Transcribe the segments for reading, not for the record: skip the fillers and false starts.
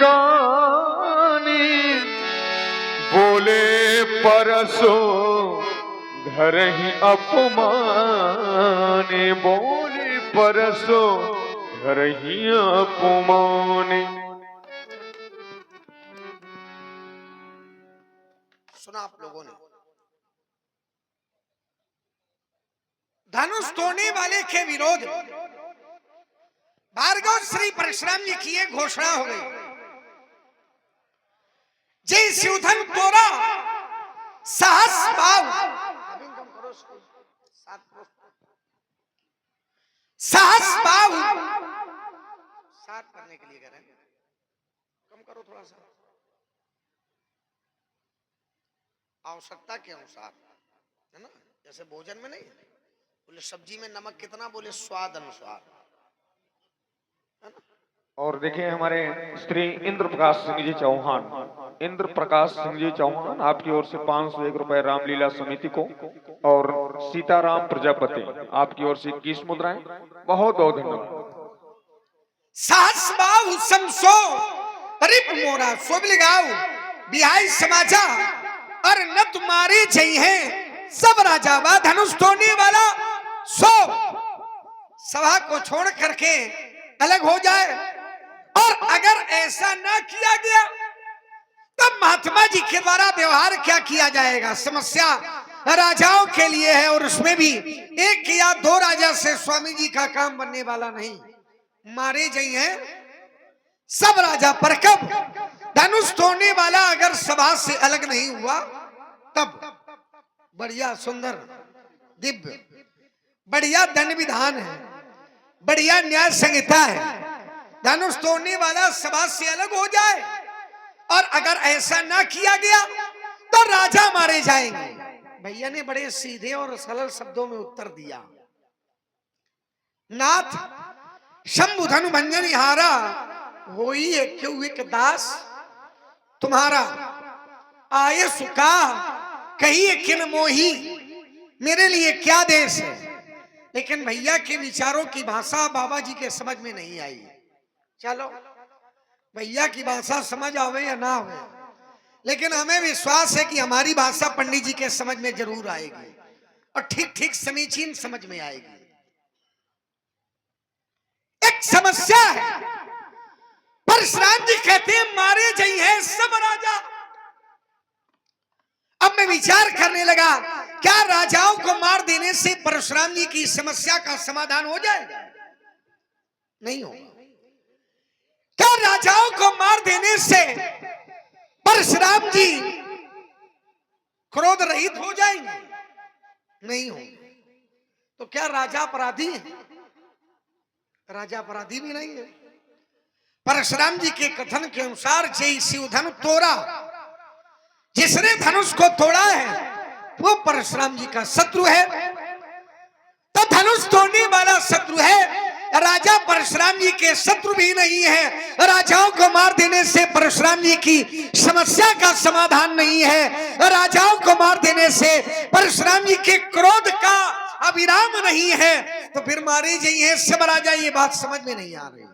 कानी, बोले परसो घर ही अपमाने, बोले परसो घर ही अपमाने। सुना आप लोगों ने। धनुष तोड़ने वाले के विरोध भार्गव श्री परशुराम जी की एक घोषणा हो गई। जय शिवधन तोरा साहस भाव, साहस भाव साथ करने के लिए करें, कम करो थोड़ा सा, आवश्यकता के अनुसार, है ना। जैसे भोजन में नहीं बोले सब्जी में नमक कितना, बोले स्वाद अनुसार, है ना। और देखिए हमारे श्री इंद्र प्रकाश सिंह जी चौहान, इंद्र प्रकाश सिंह जी चौहान आपकी ओर से 501 रुपए रामलीला समिति को, और सीताराम प्रजापति आपकी ओर से 21 मुद्राएं। बहुत बहुत धन्यवाद। साहस बाहु समसो रिप मोरा सोबलिगाओ बिहाई समाजा और न तुम्हारी चाहिए सब राजा वा धनुष तोड़ने वाला सो सभा को छोड़ करके अलग हो जाए। और अगर ऐसा ना किया गया तब महात्मा जी के द्वारा व्यवहार क्या किया जाएगा, समस्या राजाओं के लिए है। और उसमें भी एक या दो राजा से स्वामी जी का काम बनने वाला नहीं, मारे जाइए सब राजा। पर कब धनुष तोड़ने वाला अगर सभा से अलग नहीं हुआ तब बढ़िया सुंदर दिव्य बढ़िया दंड विधान है, बढ़िया न्याय संहिता है। धनुष तोड़ने वाला सभा से अलग हो जाए और अगर ऐसा ना किया गया तो राजा मारे जाएंगे। भैया ने बड़े सीधे और सरल शब्दों में उत्तर दिया। नाथ शंभु धनु भंजन हारा होई एक दास तुम्हारा आये सुका कहिए किन मोही मेरे लिए क्या देश है। लेकिन भैया के विचारों की भाषा बाबा जी के समझ में नहीं आई। चलो भैया की भाषा समझ आवे या ना आवे, लेकिन हमें विश्वास है कि हमारी भाषा पंडित जी के समझ में जरूर आएगी और ठीक ठीक समीचीन समझ में आएगी। एक समस्या है, परशुराम जी कहते हैं मारे जाइए सब राजा। अब मैं विचार करने लगा, क्या राजाओं को मार देने से परशुराम जी की समस्या का समाधान हो जाएगा? नहीं होगा। क्या राजाओं को मार देने से परशुराम जी क्रोध रहित हो जाएंगे? नहीं होगा। तो क्या राजा अपराधी है? राजा अपराधी भी नहीं है। परशुराम जी के कथन के अनुसार जय शिवधनु तोड़ा, जिसने धनुष को तोड़ा है वो परशुराम जी का शत्रु है। तो धनुष तोड़ने वाला शत्रु है, राजा परशुराम जी के शत्रु भी नहीं है। राजाओं को मार देने से परशुराम जी की समस्या का समाधान नहीं है। राजाओं को मार देने से परशुराम जी के क्रोध का अविराम नहीं है। तो फिर मारे जाइए सब राजा, ये बात समझ में नहीं आ रही।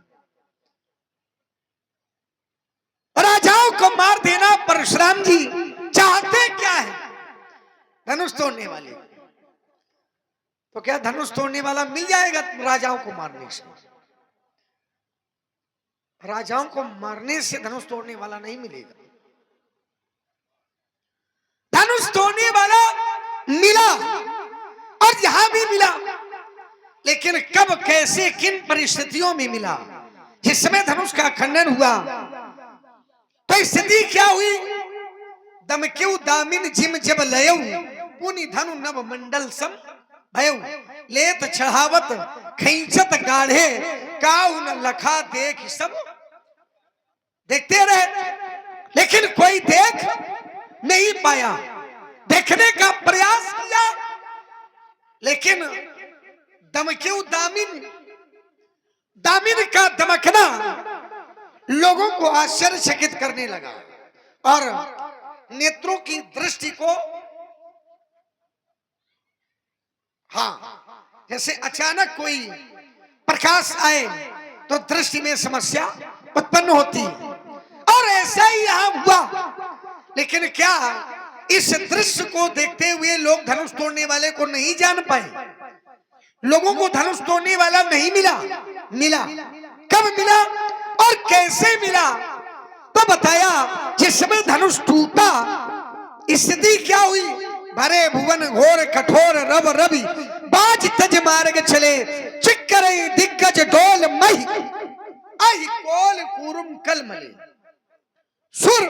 राजाओं को मार देना परशुराम जी चाहते क्या है? धनुष तोड़ने वाले। तो क्या धनुष तोड़ने वाला मिल जाएगा राजाओं को मारने से? राजाओं को मारने से धनुष तोड़ने वाला नहीं मिलेगा। धनुष तोड़ने वाला मिला और यहां भी मिला, लेकिन कब कैसे किन परिस्थितियों में मिला? जिसमें धनुष का खंडन हुआ तो स्थिति क्या हुई? दमक्यू दामिन जिम जब लयऊ पुनि धनु नव मंडल सम भयऊ लेत चढ़ावत खींचत गाढ़े काऊ न लखा देख सब। देखते रहे लेकिन कोई देख नहीं पाया। देखने का प्रयास किया लेकिन दमक्यू दामिन का दमकना लोगों को आश्चर्यचकित करने लगा और नेत्रों की दृष्टि को, हाँ, जैसे अचानक कोई प्रकाश आए तो दृष्टि में समस्या उत्पन्न होती। लेकिन क्या इस दृश्य को देखते हुए लोग धनुष तोड़ने वाले को नहीं जान पाए? लोगों को धनुष तोड़ने वाला नहीं मिला। मिला कब मिला और कैसे मिला? तो बताया जिस समय धनुष टूटा स्थिति क्या हुई? भरे भुवन घोर कठोर रव रवि बाज तज मार्ग चले चिक्कर दिग्गज डोल मही आई कोल कुरुम कलमले सुर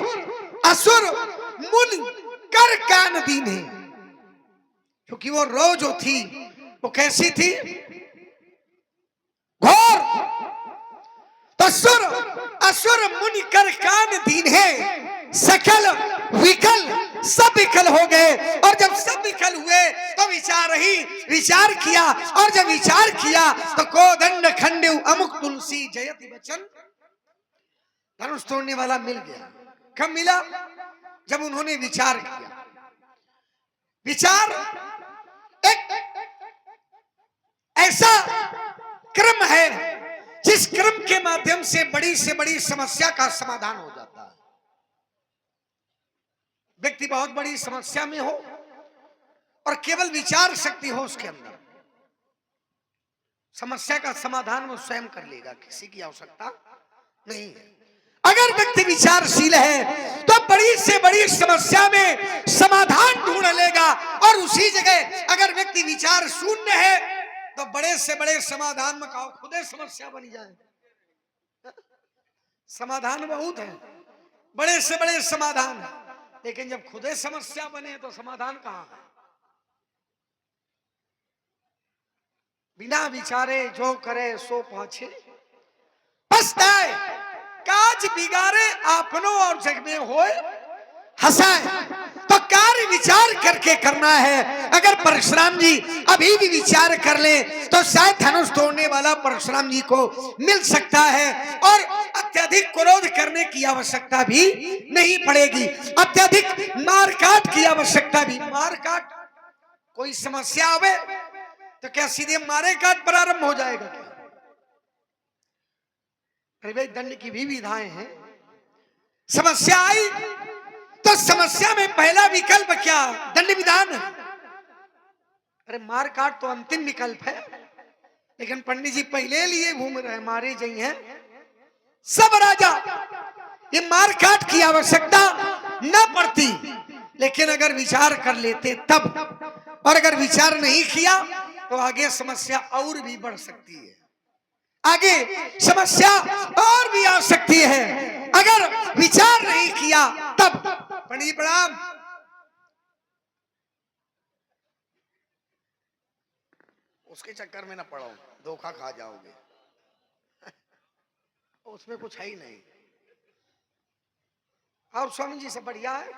असुर मुनि कर कान दीने। क्योंकि वो रो जो थी वो कैसी थी? घोर। तो सुर असुर मुनि कर कान दीन है, सकल विकल सब विकल हो गए। और जब सब विकल हुए तो विचार किया और जब विचार किया तो कोदंड खंडे अमुक तुलसी जयति बचन। धनुष तोड़ने वाला मिल गया। कब मिला? जब उन्होंने विचार किया। विचार एक ऐसा क्रम है जिस क्रम के माध्यम से बड़ी समस्या का समाधान हो जाता है। व्यक्ति बहुत बड़ी समस्या में हो और केवल विचार शक्ति हो उसके अंदर, समस्या का समाधान वो स्वयं कर लेगा, किसी की आवश्यकता नहीं है। अगर व्यक्ति विचारशील है तो बड़ी से बड़ी समस्या में समाधान ढूंढ लेगा। और उसी जगह अगर व्यक्ति विचार शून्य है तो बड़े से बड़े समाधान में कहो खुदे समस्या बनी जाए। समाधान बहुत है, बड़े से बड़े समाधान है, लेकिन जब खुदे समस्या बने तो समाधान कहाँ है? बिना विचारे जो करे सो पाछे पछताए, काज बिगाड़े आपनो और जग में होए हंसाए। तो कार्य विचार करके करना है। अगर परशुराम जी अभी भी विचार कर ले तो शायद धनुष तोड़ने वाला परशुराम जी को मिल सकता है और अत्यधिक क्रोध करने की आवश्यकता भी नहीं पड़ेगी। अत्यधिक मारकाट की आवश्यकता भी। मारकाट, कोई समस्या आवे तो क्या सीधे मारे काट प्रारंभ हो जाएगा क्या? अरे दंड की भी विधाएं हैं। समस्या आई तो समस्या में पहला विकल्प क्या? दंड विधान। अरे मार काट तो अंतिम विकल्प है, लेकिन पंडित जी पहले लिए घूम रहे मारे जई हैं सब राजा। ये मार काट की आवश्यकता न पड़ती, लेकिन अगर विचार कर लेते तब। और अगर विचार नहीं किया तो आगे समस्या और भी बढ़ सकती है, आगे समस्या और भी आ सकती है। अगर विचार नहीं किया तब। पंडित प्रणाम। उसके चक्कर में ना पड़ो, धोखा खा जाओगे। उसमें कुछ है ही नहीं। और स्वामी जी से बढ़िया है,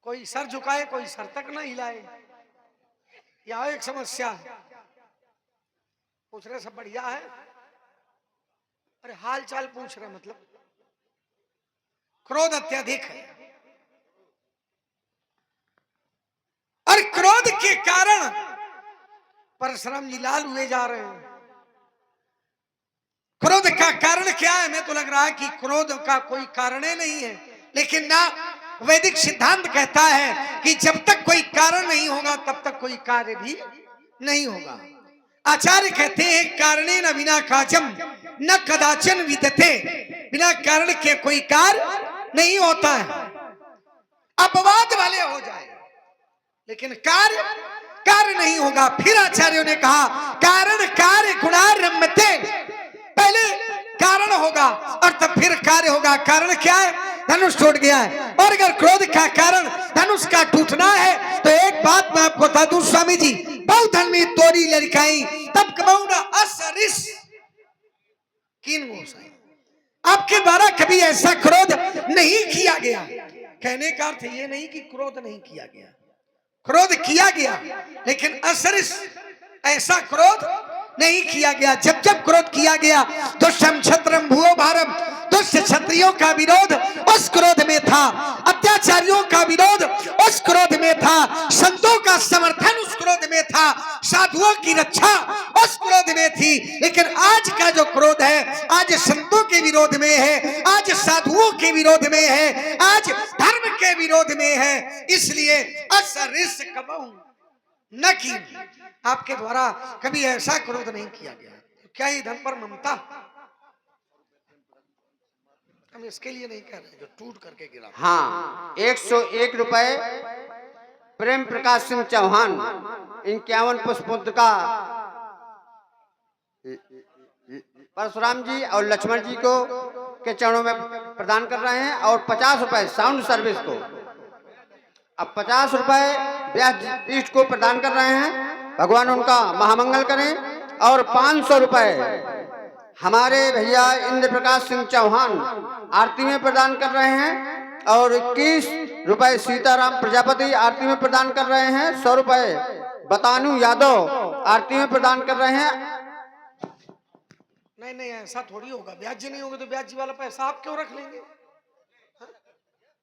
कोई सर झुकाए कोई सर तक ना हिलाए। या एक समस्या पूछ रहे सब बढ़िया है, अरे हाल चाल पूछ रहे, मतलब क्रोध अत्यधिक है। और क्रोध के कारण परशुराम जी लाल हुए जा रहे हैं। क्रोध का कारण क्या है? हमें तो लग रहा है कि क्रोध का कोई कारण ही नहीं है, लेकिन ना, वैदिक सिद्धांत कहता है कि जब तक कोई कारण नहीं होगा तब तक कोई कार्य भी नहीं होगा। आचार्य कहते हैं कारणे न बिना काजम न कदाचन विदते। बिना कारण के कोई कार्य नहीं होता है। अपवाद वाले हो जाए लेकिन कार्य नहीं होगा। फिर आचार्यों ने कहा कारण कार्य गुणारम्भते। पहले कारण होगा और तब फिर कार्य होगा। कारण क्या है? धनुष टूट गया है। और अगर क्रोध का कारण धनुष का टूटना है तो एक बात मैं आपको बता दूं स्वामी जी, बहुत धन में तोरी लड़काई तब कमाऊंगा असरिस किन गोसाई। आपके द्वारा कभी ऐसा क्रोध नहीं किया गया। कहने का अर्थ ये नहीं कि क्रोध नहीं किया गया, क्रोध किया गया, लेकिन असरिस ऐसा क्रोध नहीं किया गया। जब जब क्रोध किया गया तो क्षत्रम भूओ भारम, दुष्ट क्षत्रियों का विरोध उस क्रोध में था, अत्याचारियों का विरोध उस क्रोध में था, संतों का का समर्थन उस क्रोध में था, साधुओं की रक्षा उस क्रोध में थी। लेकिन आज का जो क्रोध है, आज संतों के विरोध में है, आज साधुओं के विरोध में है, आज धर्म के विरोध में है। इसलिए असरिस कबहू न की, आपके द्वारा कभी ऐसा क्रोध नहीं किया गया। क्या ये धन पर ममता? हम इसके लिए नहीं कह रहे जो टूट करके गिरा। हाँ, 101 रुपए प्रेम प्रकाश सिंह चौहान 51 पुष्पोद्र का परशुराम जी और लक्ष्मण जी को के चरणों में प्रदान कर रहे हैं। और 50 रुपए साउंड सर्विस को, अब 50 रुपए व्यास इष्ट को प्रदान कर रहे हैं। भगवान उनका महामंगल करें। और 500 रुपए हमारे भैया इंद्र प्रकाश सिंह चौहान आरती में प्रदान कर रहे हैं। और 21 रुपए सीताराम प्रजापति आरती में प्रदान कर रहे हैं। 100 रुपए बतानू यादव आरती में प्रदान कर रहे हैं। नहीं नहीं, ऐसा थोड़ी होगा। ब्याज जी नहीं होगा तो ब्याज जी वाला पैसा आप क्यों रख लेंगे? हा?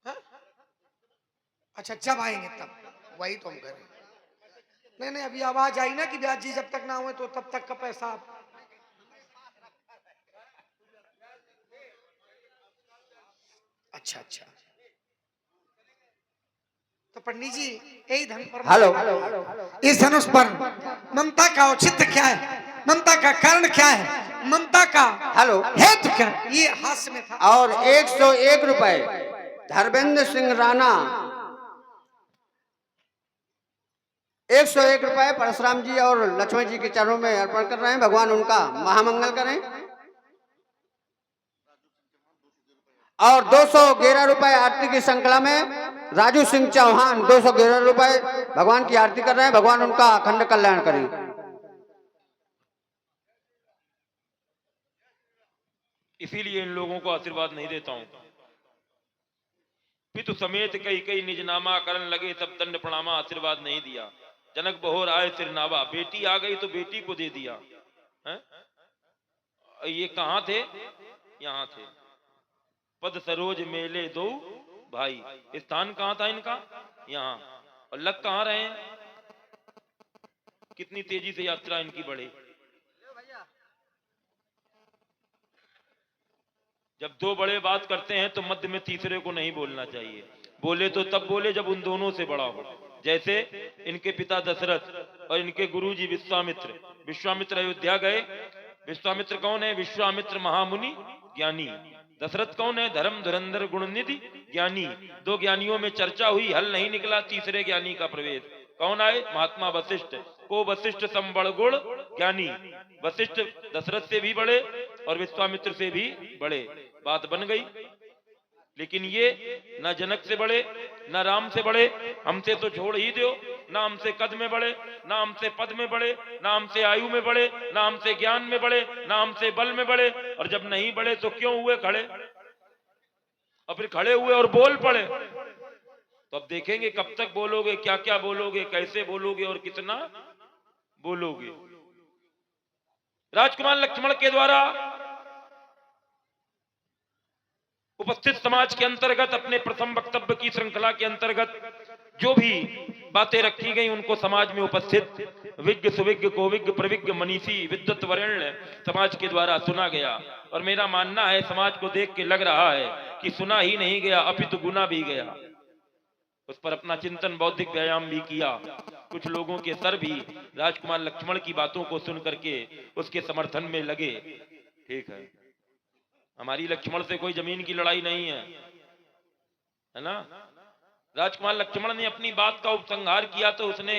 हा? अच्छा, जब आएंगे तब वही तो हम करें। नहीं नहीं, अभी आवाज आई ना कि ब्याज जी जब तक ना हुए तो तब तक का पैसा आप। अच्छा अच्छा, तो पंडित जी यही धन पर, हेलो, इस धनुष पर ममता का औचित्य क्या है, ममता का कारण क्या है, ममता का हेलो हेतु क्या है? ये हास्य में था। और 101 रुपए धर्मेंद्र सिंह राणा 101 रुपए परशुराम जी और लक्ष्मण जी के चरणों में अर्पण कर रहे हैं। भगवान उनका महामंगल करें। और 211 रुपए आरती की श्रृंखला में राजू सिंह चौहान 211 रुपए भगवान की आरती कर रहे हैं। भगवान उनका अखंड कल्याण करें। इसीलिए इन लोगों को आशीर्वाद नहीं देता हूं। पितु समेत कई कई निजनामा करण लगे तब दंड प्रणामा, आशीर्वाद नहीं दिया। जनक बहोर आए सिरनावा, बेटी आ गई तो बेटी को दे दिया है? ये कहां थे? यहां थे। पद सरोज मेले दो भाई, स्थान कहां था इनका? यहां। और लग कहां रहे हैं? कितनी तेजी से यात्रा इनकी बढ़े। जब दो बड़े बात करते हैं तो मध्य में तीसरे को नहीं बोलना चाहिए। बोले तो तब बोले जब उन दोनों से बड़ा हो। जैसे इनके पिता दशरथ और इनके गुरुजी विश्वामित्र। विश्वामित्र अयोध्या गए। विश्वामित्र कौन है? विश्वामित्र महामुनि ज्ञानी। दशरथ कौन है? धर्म धुरंधर गुणनिधि ज्ञानी। दो ज्ञानियों में चर्चा हुई, हल नहीं निकला, तीसरे ज्ञानी का प्रवेश। कौन आए? महात्मा वशिष्ठ। को वशिष्ठ संबड़ गुण ज्ञानी। वशिष्ठ दशरथ से भी बड़े और विश्वामित्र से भी बड़े। बात बन गई। लेकिन ये न जनक से बड़े न राम से बड़े, हमसे तो छोड़ ही दो। ना हमसे कद में बड़े, ना हमसे पद में बड़े, ना हमसे आयु में बड़े, ना हमसे ज्ञान में बड़े, ना हमसे बल में बड़े। और जब नहीं बड़े तो क्यों हुए खड़े? और फिर खड़े हुए और बोल पड़े। तो अब देखेंगे कब तक बोलोगे, क्या क्या बोलोगे, कैसे बोलोगे और कितना बोलोगे। राजकुमार लक्ष्मण के द्वारा उपस्थित समाज के अंतर्गत अपने प्रथम वक्तव्य की श्रृंखला के अंतर्गत जो भी बातें रखी गई उनको समाज में उपस्थित विज्ञ सुविज्ञ कोविज्ञ प्रविज्ञ मनीषी विद्वत वरेण्य समाज के द्वारा सुना गया। और मेरा मानना है, समाज को देख के लग रहा है कि सुना ही नहीं गया अपितु गुना भी गया। उस पर अपना चिंतन बौद्धिक व्यायाम भी किया। कुछ लोगों के सर भी राजकुमार लक्ष्मण की बातों को सुन करके उसके समर्थन में लगे। ठीक है, हमारी लक्ष्मण से कोई जमीन की लड़ाई नहीं है ना। राजकुमार लक्ष्मण ने अपनी बात का उपसंहार किया तो उसने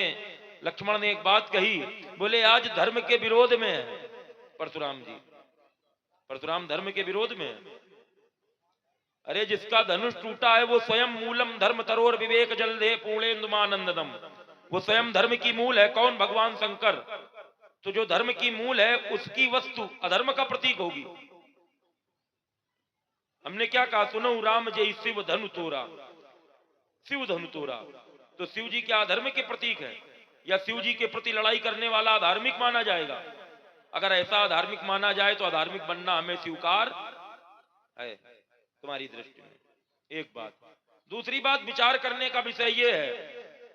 लक्ष्मण ने एक बात कही। बोले आज धर्म के विरोध में है परशुराम जी। परशुराम धर्म के विरोध में है। अरे जिसका धनुष टूटा है वो स्वयं मूलम धर्म तरोर विवेक जलधे पूर्णेन्दुमानंदम। वो स्वयं धर्म की मूल है। कौन? भगवान शंकर। तो जो धर्म की मूल है उसकी वस्तु अधर्म का प्रतीक होगी। हमने क्या कहा? सुनो राम जय शिव धनु तोरा। शिव धनु तोरा, तो शिव जी क्या अधर्म के प्रतीक है? या शिव जी के प्रति लड़ाई करने वाला अधार्मिक माना जाएगा? अगर ऐसा अधार्मिक माना जाए तो अधार्मिक बनना हमें स्वीकार है तुम्हारी दृष्टि में। एक बात। दूसरी बात, विचार करने का विषय यह है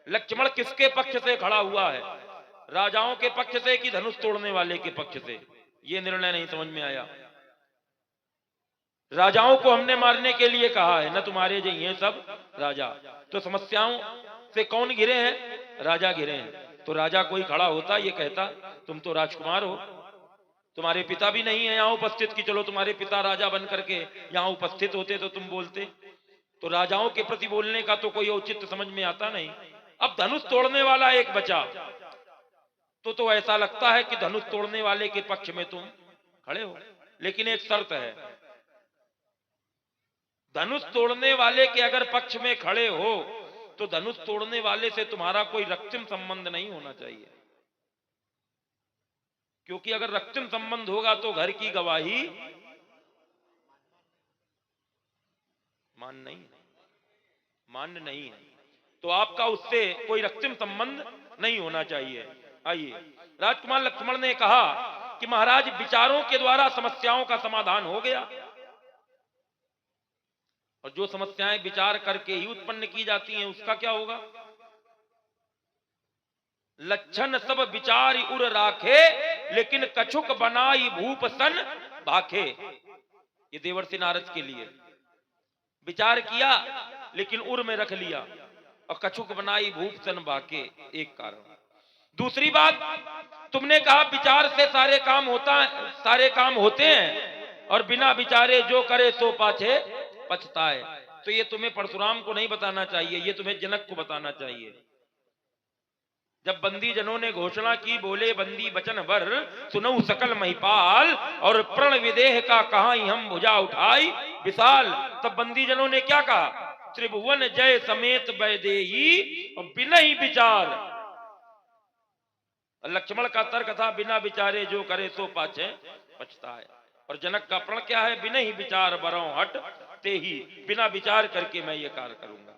लक्ष्मण किसके पक्ष से खड़ा हुआ है, राजाओं के पक्ष से कि धनुष तोड़ने वाले के पक्ष से? यह निर्णय नहीं समझ में आया। राजाओं को हमने मारने के लिए कहा है, न तुम्हारे जो ये सब राजा। तो समस्याओं से कौन घिरे हैं? राजा घिरे हैं। तो राजा कोई खड़ा होता ये कहता तुम तो राजकुमार हो, तुम्हारे पिता भी नहीं है यहाँ उपस्थित कि चलो तुम्हारे पिता राजा बन करके यहाँ उपस्थित होते तो तुम बोलते। तो राजाओं के प्रति बोलने का तो कोई औचित्य समझ में आता नहीं। अब धनुष तोड़ने वाला एक बचा तो ऐसा लगता है कि धनुष तोड़ने वाले के पक्ष में तुम खड़े हो, लेकिन एक शर्त है, धनुष तोड़ने वाले के अगर पक्ष में खड़े हो तो धनुष तोड़ने वाले से तुम्हारा कोई रक्तिम संबंध नहीं होना चाहिए, क्योंकि अगर रक्तिम संबंध होगा तो घर की गवाही मान्य नहीं है। तो आपका उससे कोई रक्तिम संबंध नहीं होना चाहिए। आइए, राजकुमार लक्ष्मण ने कहा कि महाराज विचारों के द्वारा समस्याओं का समाधान हो गया, और जो समस्याएं विचार करके ही उत्पन्न की जाती हैं उसका क्या होगा? लक्षण सब विचार उर राखे, लेकिन कछुक बनाई भूप सन भाखे। ये देवर्षि नारद के लिए विचार किया लेकिन उर में रख लिया, और कछुक बनाई भूप सन भाके, एक कारण। दूसरी बात, तुमने कहा विचार से सारे काम होते हैं, और बिना विचारे जो करे सो पाछे पछताए। तो ये तुम्हें परशुराम को नहीं बताना चाहिए, ये तुम्हें जनक को बताना चाहिए। जब बंदी जनों ने घोषणा की, बोले बंदी बचन वर सुनऊ सकल महिपाल, और प्रण विदेह का कहा ही हम भुजा उठाई विशाल। तब बंदी जनों ने क्या कहा? त्रिभुवन जय समेत वैदेही और बिना ही विचार। लक्ष्मण का तर्क था बिना विचारे जो करे सो पाछे पछताए, और जनक का प्रण क्या है? बिना ही विचार बरौ हट ते ही, बिना विचार करके मैं ये कार्य करूंगा।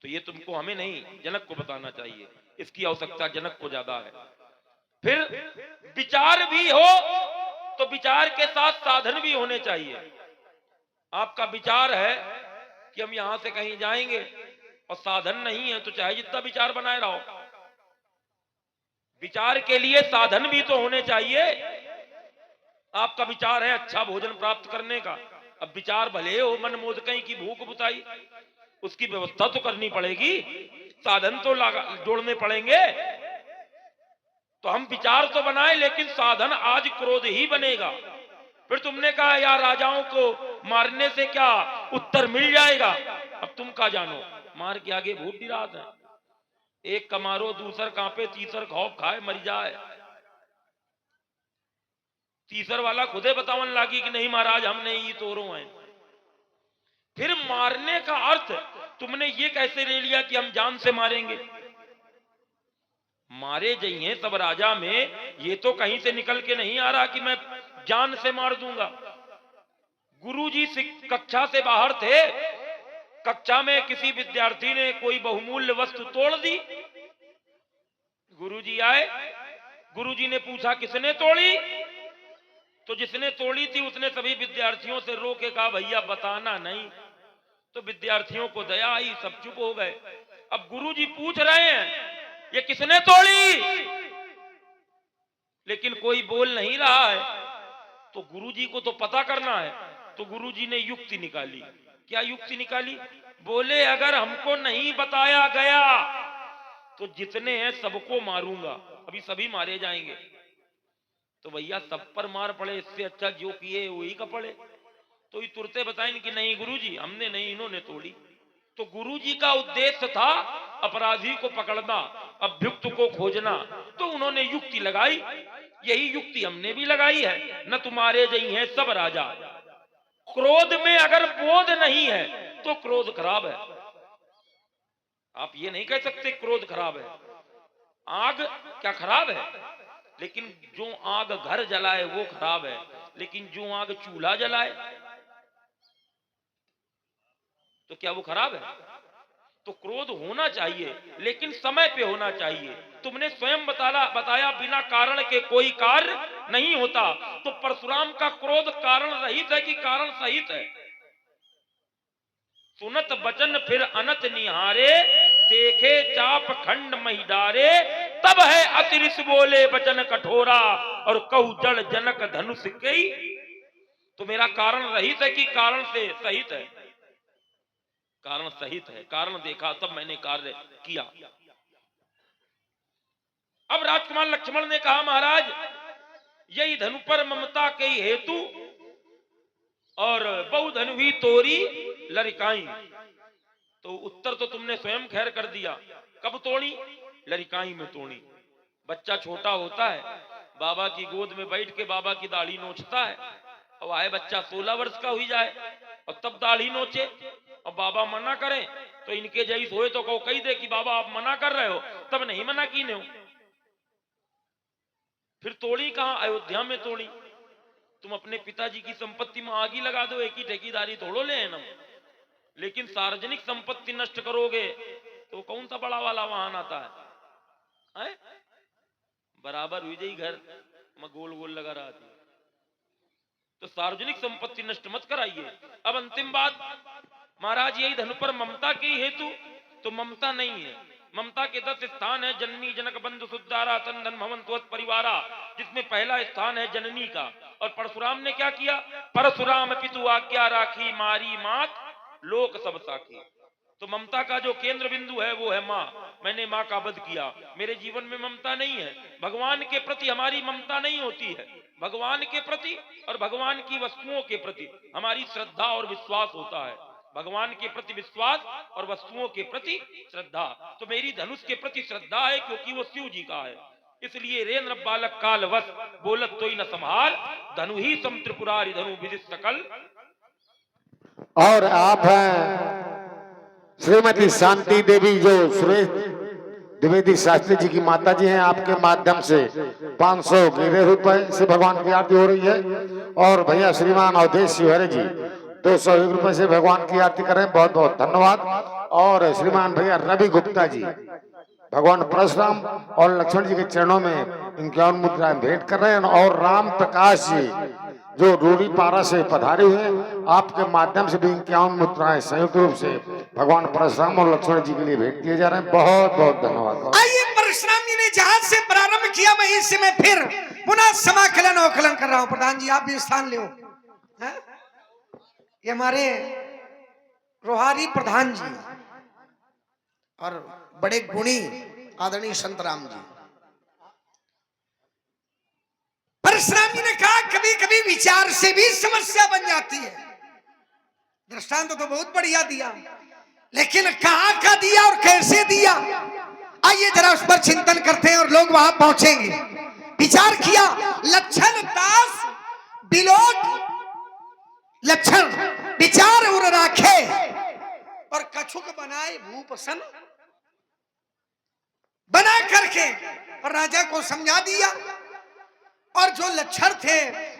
तो ये तुमको हमें नहीं, जनक को बताना चाहिए, इसकी आवश्यकता जनक को ज्यादा है। फिर विचार भी हो तो विचार के साथ साधन भी होने चाहिए। आपका विचार है कि हम यहां से कहीं जाएंगे और साधन नहीं है तो चाहे जितना विचार बनाए रहो, विचार के लिए साधन भी तो होने चाहिए। आपका विचार है अच्छा भोजन प्राप्त करने का, अब विचार भले हो मन मोद कहीं की भूख बुताई, उसकी व्यवस्था तो करनी पड़ेगी, साधन तो जोड़ने पड़ेंगे। तो हम विचार तो बनाए लेकिन साधन आज क्रोध ही बनेगा। फिर तुमने कहा यार राजाओं को मारने से क्या उत्तर मिल जाएगा? अब तुम क्या जानो, मार के आगे भूत रात है, एक का मारो दूसर कांपे तीसर खौफ खाए मर जाए। तीसर वाला खुदे बतावन लागी कि नहीं महाराज हमने ही तोड़ो हैं। फिर मारने का अर्थ तुमने ये कैसे ले लिया कि हम जान से मारेंगे? मारे जाइए सब राजा में, ये तो कहीं से निकल के नहीं आ रहा कि मैं जान से मार दूंगा। गुरुजी कक्षा से बाहर थे, कक्षा में किसी विद्यार्थी ने कोई बहुमूल्य वस्तु तोड़ दी, गुरुजी आए, गुरुजी ने पूछा किसने तोड़ी? तो जिसने तोड़ी थी उसने सभी विद्यार्थियों से रोके कहा भैया बताना नहीं। तो विद्यार्थियों को दया आई, सब चुप हो गए। अब गुरुजी पूछ रहे हैं ये किसने तोड़ी, लेकिन कोई बोल नहीं रहा है। तो गुरुजी को तो पता करना है, तो गुरुजी ने युक्ति निकाली। क्या युक्ति निकाली? बोले अगर हमको नहीं बताया गया तो जितने हैं सबको मारूंगा, अभी सभी मारे जाएंगे। तो भैया सब पर मार पड़े, इससे अच्छा जो किए वही का पड़े। तो ये तुरते बताएं कि नहीं गुरुजी हमने नहीं, इन्होंने तोड़ी। तो गुरुजी का उद्देश्य था अपराधी को पकड़ना, अभियुक्त को खोजना। तो उन्होंने युक्ति लगाई, यही युक्ति हमने भी लगाई है। न तुम्हारे जई हैं सब राजा। क्रोध में अगर बोध नहीं है तो क्रोध खराब है। आप ये नहीं कह सकते क्रोध खराब है। आग क्या खराब है? लेकिन जो आग घर जलाए वो खराब है, लेकिन जो आग चूल्हा जलाए तो क्या वो खराब है? तो क्रोध होना चाहिए लेकिन समय पे होना चाहिए। तुमने स्वयं बताया बिना कारण के कोई कार्य नहीं होता। तो परशुराम का क्रोध कारण रहित है कि कारण सहित है? सुनत बचन फिर अनत निहारे, देखे चाप खंड मही डारे, तब है अतिरिस बोले वचन कठोरा, और कहू जड़ जनक धनुष कई। तो मेरा कारण रहित है कि कारण से सहित है? कारण सहित है, कारण देखा तब मैंने कार्य किया। अब राजकुमार लक्ष्मण ने कहा, महाराज यही धनु पर ममता के हेतु, और बहु धनु ही तोरी लरिकाई। तो उत्तर तो तुमने स्वयं खैर कर दिया। कब तोड़ी? लरिकाई में तोड़ी। बच्चा छोटा होता है, बाबा की गोद में बैठ के बाबा की दाढ़ी नोचता है, और आए बच्चा 16 वर्ष का हुई जाए और तब दाढ़ी नोचे, और बाबा मना करें तो इनके जैस होए तो कहो कही दे कि बाबा आप मना कर रहे हो, तब नहीं मना की ने। फिर तोड़ी कहां? अयोध्या में तोड़ी। तुम अपने पिताजी की संपत्ति में आग ही लगा दो, एक ही ठेकेदारी थोड़ो ले ना, लेकिन सार्वजनिक संपत्ति नष्ट करोगे तो कौन सा बड़ा वाला वाहन आता है? बराबर हुई जाई घर में गोल गोल लगा रहा थी। तो सार्वजनिक संपत्ति नष्ट मत कराइए। अब अंतिम बात, महाराज यही धनु पर ममता के हेतु, तो ममता नहीं है। ममता के 10 स्थान है, जननी जनक बंधु सुद्दारा तंदन भवंतवत परिवारा, जिसमें पहला स्थान है जननी का। और परशुराम ने क्या किया? परशुराम पितु आज्ञा राखी, मारी मात लोक सब साखी। तो ममता का जो केंद्र बिंदु है वो है माँ। मैंने माँ का वध किया। मेरे जीवन में ममता नहीं है। भगवान के प्रति हमारी ममता नहीं होती है। भगवान के प्रति और भगवान की वस्तुओं के प्रति हमारी श्रद्धा और विश्वास होता है। भगवान के प्रति विश्वास और वस्तुओं के प्रति श्रद्धा। तो मेरी धनुष के प्रति श्रद्धा है क्योंकि वो शिव जी का है। इसलिए रेन्द्र बालक काल वश बोलत तो ही न संभाल, धनु ही सम त्रिपुरारी धनु विदित सकल। और आप हैं श्रीमती शांति देवी, जो सुरेश द्विवेदी शास्त्री जी की माता जी हैं। आपके माध्यम से 500 गिरे रुपए से भगवान की आरती हो रही है। और भैया श्रीमान अवधेश शिवहरे जी 201 रुपए से भगवान की आरती करें, बहुत बहुत धन्यवाद। और श्रीमान भैया रवि गुप्ता जी भगवान परशुराम और लक्ष्मण जी के चरणों में 51 मुद्राएं भेंट कर रहे हैं। और राम प्रकाश जी जो रूरी पारा से पधारे हुए हैं, आपके माध्यम से भी 51 मुद्राएं संयुक्त रूप से भगवान परशुराम और लक्ष्मण जी के लिए भेंट किए जा रहे हैं। बहुत बहुत धन्यवाद। आइए, परशुराम जी ने जहां से प्रारंभ किया वहीं से मैं फिर पुनः समाकलन अवकलन कर रहा हूं। प्रधान जी आप भी स्थान ले। ये हमारे रोहारी प्रधान जी और बड़े गुणी आदरणीय संतराम जी। परशुराम जी ने कहा कभी कभी विचार से भी समस्या बन जाती है। दृष्टांत तो बहुत बढ़िया दिया, लेकिन कहां का दिया और कैसे दिया, आइए जरा उस पर चिंतन करते हैं और लोग वहां पहुंचेंगे। विचार किया, लक्षण दास बिलोट लक्षण विचार उर राखे, और कछुक बनाए भूपसन बना करके और राजा को समझा दिया। और जो लक्षण थे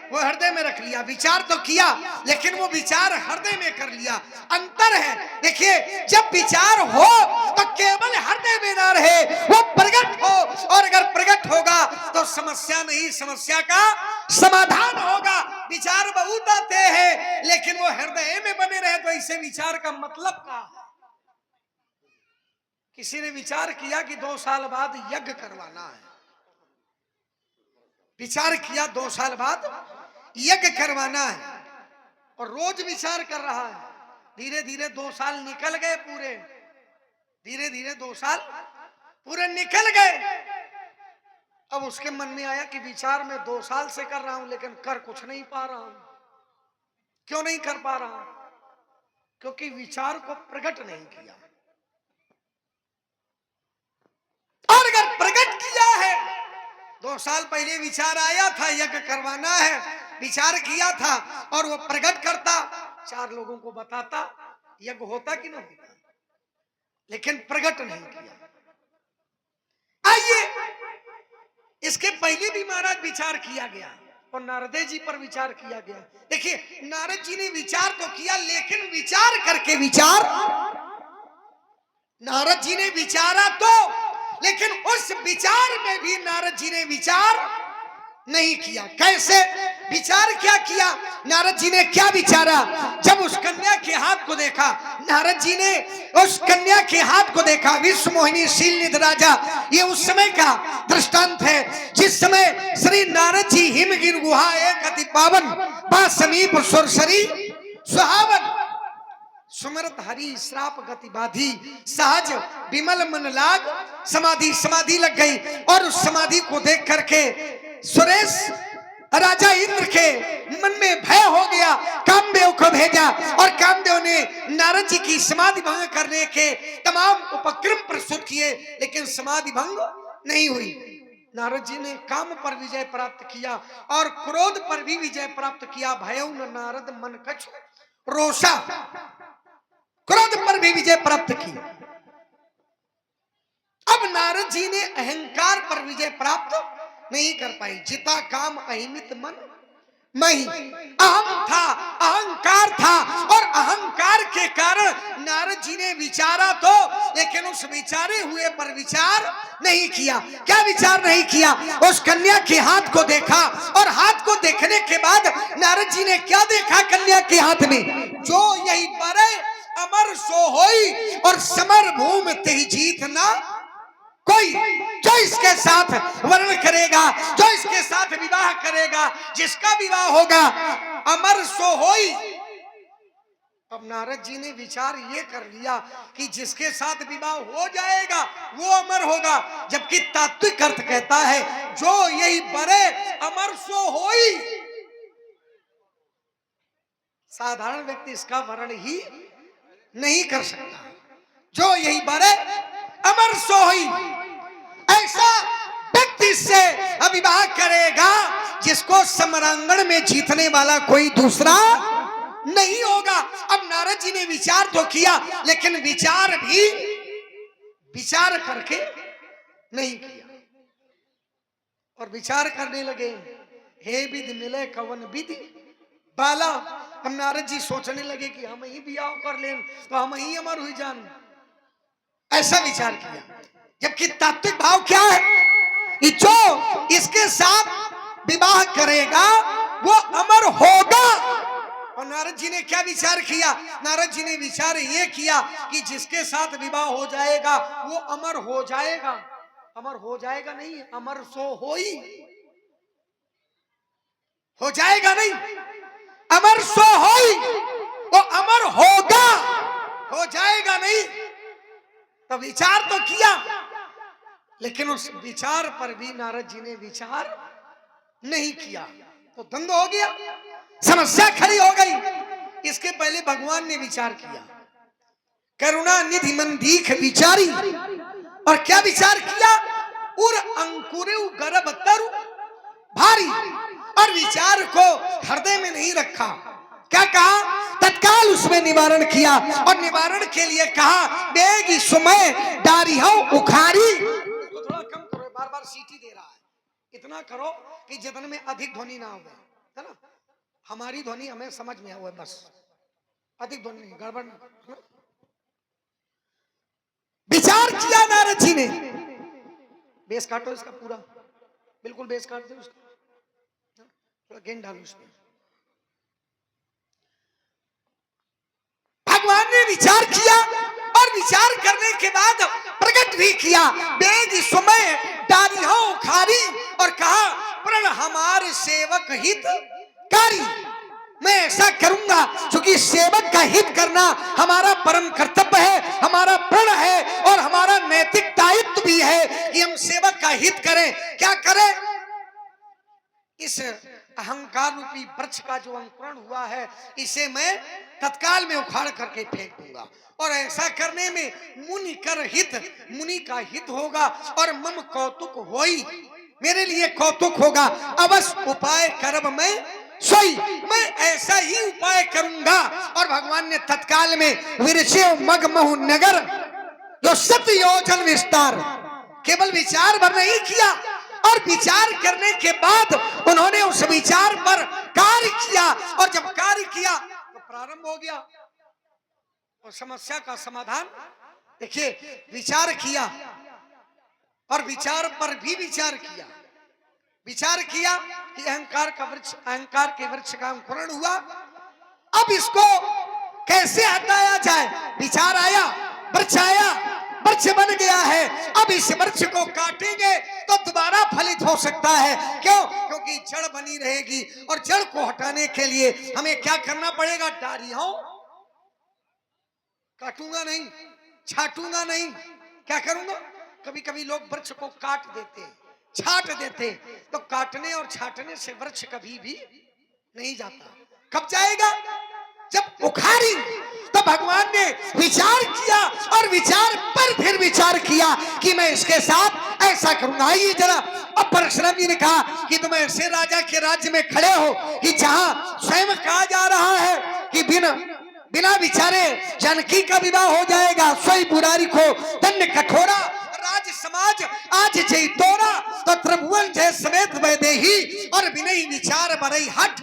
वो हृदय में रख लिया। विचार तो किया लेकिन वो विचार हृदय में कर लिया। अंतर है। देखिए, जब विचार हो तो केवल हृदय में ना रहे, वो प्रकट हो। और अगर प्रकट होगा तो समस्या नहीं, समस्या का समाधान होगा। विचार बहुत आते हैं लेकिन वो हृदय में बने रहे तो इसे विचार का मतलब क्या है? किसी ने विचार किया कि 2 साल बाद यज्ञ करवाना है। विचार किया 2 साल बाद यज्ञ करवाना है और रोज विचार कर रहा है। धीरे धीरे 2 साल निकल गए पूरे, धीरे धीरे 2 साल पूरे निकल गए। अब उसके मन में आया कि विचार मैं 2 साल से कर रहा हूं लेकिन कर कुछ नहीं पा रहा हूं। क्यों नहीं कर पा रहा? क्योंकि विचार को प्रकट नहीं किया। और अगर प्रकट किया है, 2 साल पहले विचार आया था यज्ञ करवाना है, विचार किया था और वो प्रकट करता, 4 लोगों को बताता, यज्ञ होता कि नहीं होता, लेकिन प्रकट नहीं किया। आइए, इसके पहले भी महाराज विचार किया गया और नारद जी पर विचार किया गया। देखिए, नारद जी ने विचार तो किया लेकिन विचार करके विचार, नारद जी ने विचारा तो, लेकिन उस विचार में भी नारद जी ने विचार नहीं किया। कैसे? विचार क्या किया नारद जी ने? क्या विचारा? जब उस कन्या के हाथ को देखा, नारद जी ने उस कन्या के हाथ को देखा, विश्व मोहिनी शीलनिध राजा, ये उस समय का दृष्टांत है जिस समय श्री नारद जी हिमगिर गुहा एक अति पावन बा समीप सुरसरी सुहावन सुमरत हरि श्राप गति बाधी सहज विमल मन लाग समाधि। समाधि लग गई और उस समाधि को देख करके सुरेश राजा इंद्र के मन में भय हो गया। कामदेव को भेजा और कामदेव ने नारद जी की समाधि भंग करने के तमाम उपक्रम प्रस्तुत किए, लेकिन समाधि भंग नहीं हुई। नारद जी ने काम पर विजय प्राप्त किया और क्रोध पर भी विजय प्राप्त किया। भयउ न नारद मन कछु रोषा, क्रोध पर भी विजय प्राप्त की। अब नारद जी ने अहंकार पर विजय प्राप्त नहीं कर पाई। जिता काम अहिमित मन मही, अहम था, अहंकार था और अहंकार के कारण नारद जी ने विचारा तो, लेकिन उस विचारे हुए पर विचार नहीं किया। क्या विचार नहीं किया? उस कन्या के हाथ को देखा और हाथ को देखने के बाद नारद जी ने क्या देखा कन्या के हाथ में? जो यही परे अमर सो होई और समर भूमि तेरी जीत ना कोई। जो इसके साथ वर्ण करेगा, जो इसके साथ विवाह करेगा, जिसका विवाह होगा अमर सो होई। अब नारद जी ने विचार ये कर लिया कि जिसके साथ विवाह हो जाएगा वो अमर होगा, जबकि तात्विक अर्थ कहता है जो यही बरे अमर सो होई। साधारण व्यक्ति इसका वर्ण ही नहीं कर सकता। जो यही बरे अमर सो होई, ऐसा व्यक्ति से विवाह करेगा जिसको समरांगण में जीतने वाला कोई दूसरा नहीं होगा। अब नारद जी ने विचार तो किया, लेकिन विचार भी विचार करके नहीं किया और विचार करने लगे, हे विधि मिले कवन विधि बाला। हम नारद जी सोचने लगे कि हम ही ब्याह कर लें तो हम ही अमर हुई जान। ऐसा विचार किया, जबकि तात्विक भाव क्या है कि जो इसके साथ विवाह करेगा वो अमर होगा। और नारद जी ने क्या विचार किया? नारद जी ने विचार ये किया कि जिसके साथ विवाह हो जाएगा वो अमर हो जाएगा। अमर हो जाएगा नहीं, अमर सो होई, हो जाएगा नहीं, अमर सो होई, वो अमर होगा, हो जाएगा नहीं। तो विचार तो किया, लेकिन उस विचार पर भी नारद जी ने विचार नहीं किया, तो द्वंद्व हो गया, समस्या खड़ी हो गई। इसके पहले भगवान ने विचार किया, करुणा निधि मन दीख विचारी। और क्या विचार किया? उर अंकुरे गर्भ तरु भारी। और विचार को हृदय में नहीं रखा, क्या कहा? तत्काल उसमें निवारण किया और निवारण के लिए कहा बेगी सुमय डारी हो उखारी। थोड़ा कम करो, बार बार सीटी दे रहा है, इतना करो कि जितने में अधिक ध्वनि ना हो, है ना? हमारी ध्वनि हमें समझ में आवे, बस अधिक ध्वनि नहीं, गड़बड़ ना। विचार किया नारद जी ने, बेस काटो इसका पूरा, बिल्कुल बेस काट दो उसका, थोड़ा गेंद डालो उसमें। भगवान ने विचार किया और विचार करने के बाद प्रकट भी किया, बेग समय डारी हो खारी। और कहा प्रण हमारे सेवक हित कारी। मैं ऐसा करूंगा क्योंकि सेवक का हित करना हमारा परम कर्तव्य है, हमारा प्रण है और हमारा नैतिक दायित्व भी है कि हम सेवक का हित करें। क्या करें? इस अहंकार रूपी वृक्ष का जो अंकुरण हुआ है इसे मैं तत्काल में उखाड़ करके फेंक दूंगा। और ऐसा करने में मुनि कर हित, मुनि का हित होगा और मम कौतुक होई, मेरे लिए कौतुक होगा। अवश्य उपाय करब मैं सोई, मैं ऐसा ही उपाय करूंगा। और भगवान ने तत्काल में विरचे मग महु नगर जो 7 योजन विस्तार, केवल विचार भर नहीं किया और विचार करने के बाद उन्होंने उस विचार पर कार्य किया। और जब कार्य किया तो प्रारंभ हो गया और समस्या का समाधान। देखिए, विचार किया और विचार पर भी विचार किया। विचार किया कि अहंकार के वृक्ष का अंकुरण हुआ। अब इसको कैसे हटाया जाए? विचार आया, वृक्ष आया, वृक्ष बन गया है। अब इस वृक्ष को काटेंगे तो दोबारा फलित हो सकता है। क्यों? क्योंकि जड़ बनी रहेगी और जड़ को हटाने के लिए हमें क्या करना पड़ेगा? डालियों काटूंगा नहीं, छाटूंगा नहीं, क्या करूंगा? कभी कभी लोग वृक्ष को काट देते, छाट देते, तो काटने और छाटने से वृक्ष कभी भी नहीं जाता। कब जाएगा? जब उखाड़ी। तो भगवान ने विचार किया और विचार पर फिर विचार किया कि मैं इसके साथ ऐसा करूंगा। आइए जरा, अब परशुराम जी ने कहा कि तुम ऐसे राजा के राज्य में खड़े हो कि जहां स्वयं कहा जा रहा है कि बिना विचारे जानकी का विवाह हो जाएगा, सोई पुरारी को दंड कठोरा, राज समाज आज जय तोरा, तो त्रिभुवन जय समेत वैदेही, और बिना विचार बरई हट